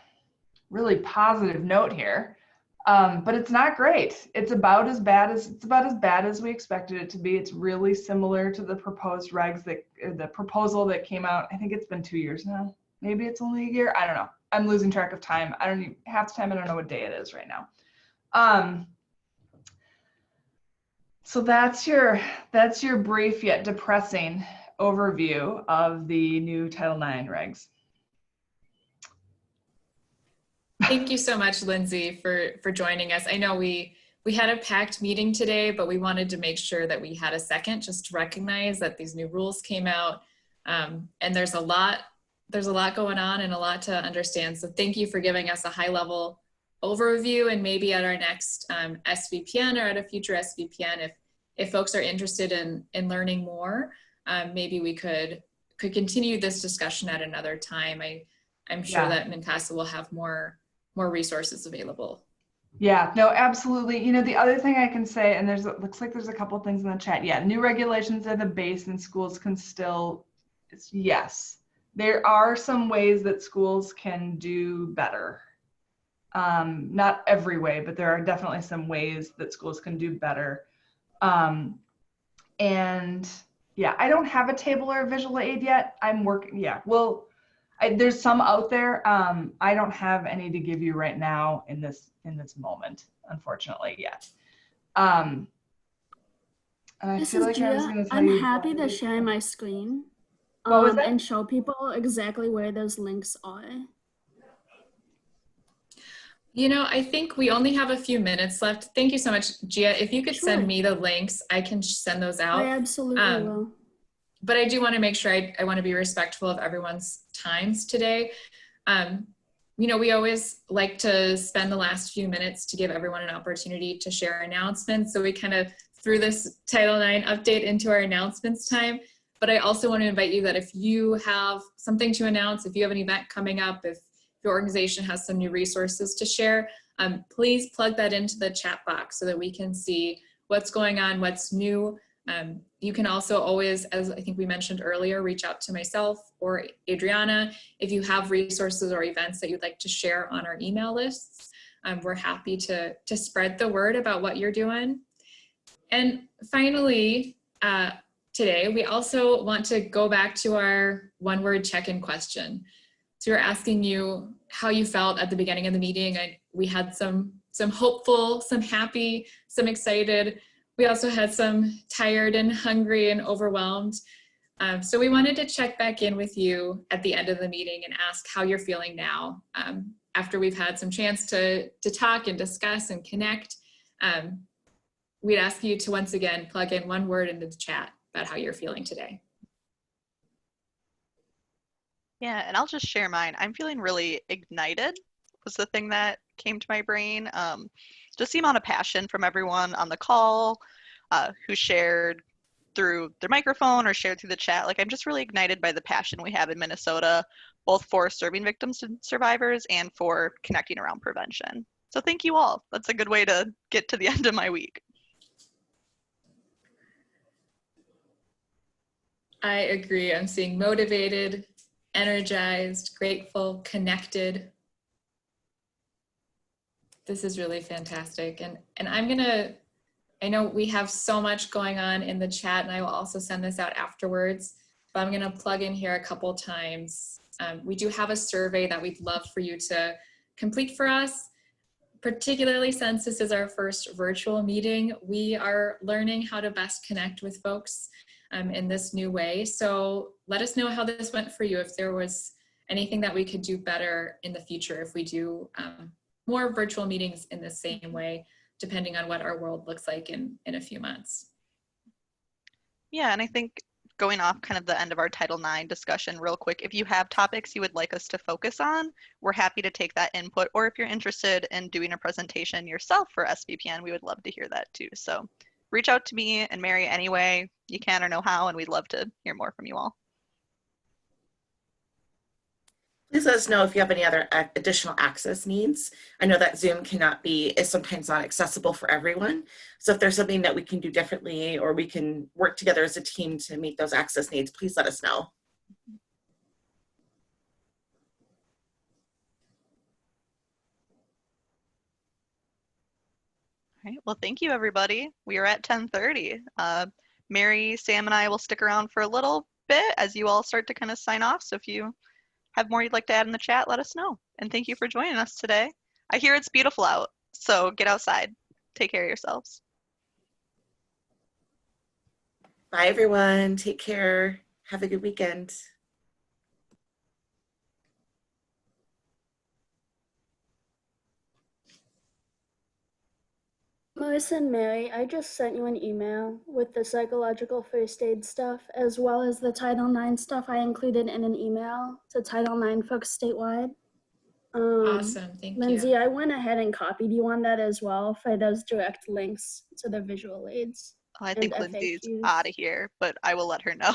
really positive note here, but it's not great. It's about as bad as we expected it to be. It's really similar to the proposed regs the proposal that came out. I think it's been 2 years now. Maybe it's only a year. I don't know. I'm losing track of time. Half the time I don't know what day it is right now. So that's your brief yet depressing overview of the new Title IX regs. Thank you so much, Lindsay, for joining us. I know we had a packed meeting today, but we wanted to make sure that we had a second just to recognize that these new rules came out, and there's a lot going on and a lot to understand. So thank you for giving us a high-level overview, and maybe at our next SVPN or at a future SVPN, if folks are interested in learning more, maybe we could continue this discussion at another time. I'm sure that MnCASA will have more resources available. Yeah, no, absolutely. You know, the other thing I can say, and looks like there's a couple things in the chat. Yeah, new regulations are the base, and schools can still, yes, there are some ways that schools can do better. Not every way, but there are definitely some ways that schools can do better. And yeah, I don't have a table or a visual aid yet. I'm working, yeah, well, there's some out there. I don't have any to give you right now in this moment, unfortunately, yet. And I This feel is like I was Gia. going to tell I'm you. happy to share my screen and show people exactly where those links are. You know, I think we only have a few minutes left. Thank you so much, Gia. If you could send me the links, I can send those out. I absolutely will. But I do want to make sure I want to be respectful of everyone's times today. You know, we always like to spend the last few minutes to give everyone an opportunity to share announcements. So we kind of threw this Title IX update into our announcements time. But I also want to invite you that if you have something to announce, if you have an event coming up, if your organization has some new resources to share, please plug that into the chat box so that we can see what's going on, what's new. You can also always, as I think we mentioned earlier, reach out to myself or Adriana if you have resources or events that you'd like to share on our email lists. We're happy to spread the word about what you're doing. And finally, today, we also want to go back to our one-word check-in question. So we're asking you how you felt at the beginning of the meeting. We had some hopeful, some happy, some excited. We also had some tired and hungry and overwhelmed. So we wanted to check back in with you at the end of the meeting and ask how you're feeling now. After we've had some chance to talk and discuss and connect, we'd ask you to once again plug in one word into the chat about how you're feeling today. Yeah, and I'll just share mine. I'm feeling really ignited was the thing that came to my brain. Just the amount of passion from everyone on the call who shared through their microphone or shared through the chat. Like, I'm just really ignited by the passion we have in Minnesota, both for serving victims and survivors and for connecting around prevention. So thank you all. That's a good way to get to the end of my week. I agree. I'm seeing motivated, energized, grateful, connected. This is really fantastic. And I know we have so much going on in the chat, and I will also send this out afterwards, but I'm gonna plug in here a couple times. We do have a survey that we'd love for you to complete for us, particularly since this is our first virtual meeting. We are learning how to best connect with folks in this new way. So let us know how this went for you, if there was anything that we could do better in the future if we do more virtual meetings in the same way, depending on what our world looks like in a few months. Yeah, and I think going off kind of the end of our Title IX discussion real quick, if you have topics you would like us to focus on, we're happy to take that input. Or if you're interested in doing a presentation yourself for SVPN, we would love to hear that too. So reach out to me and Mary any way you can or know how, and we'd love to hear more from you all. Please let us know if you have any other additional access needs. I know that Zoom is sometimes not accessible for everyone. So if there's something that we can do differently or we can work together as a team to meet those access needs, please let us know. All right, well, thank you, everybody. We are at 10:30. Mary, Sam, and I will stick around for a little bit as you all start to kind of sign off. So if you have more you'd like to add in the chat, let us know. And thank you for joining us today. I hear it's beautiful out, So get outside. Take care of yourselves. Bye, everyone. Take care. Have a good weekend. Melissa and Mary, I just sent you an email with the psychological first aid stuff, as well as the Title IX stuff I included in an email to Title IX folks statewide. Awesome, thank Lindsay, you. I went ahead and copied you on that as well for those direct links to the visual aids. I and think Lindsay's FAQs. out of here, but I will let her know.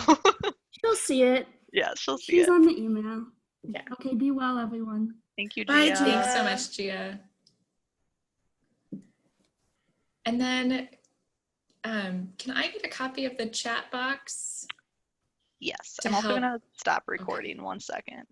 She'll see it. Yeah, she'll see She's it. on the email. Yeah. Okay, be well, everyone. Thank you, Bye, Gia. Thanks so much, Gia. And then, can I get a copy of the chat box? Yes, to I'm also help- gonna stop recording 1 second.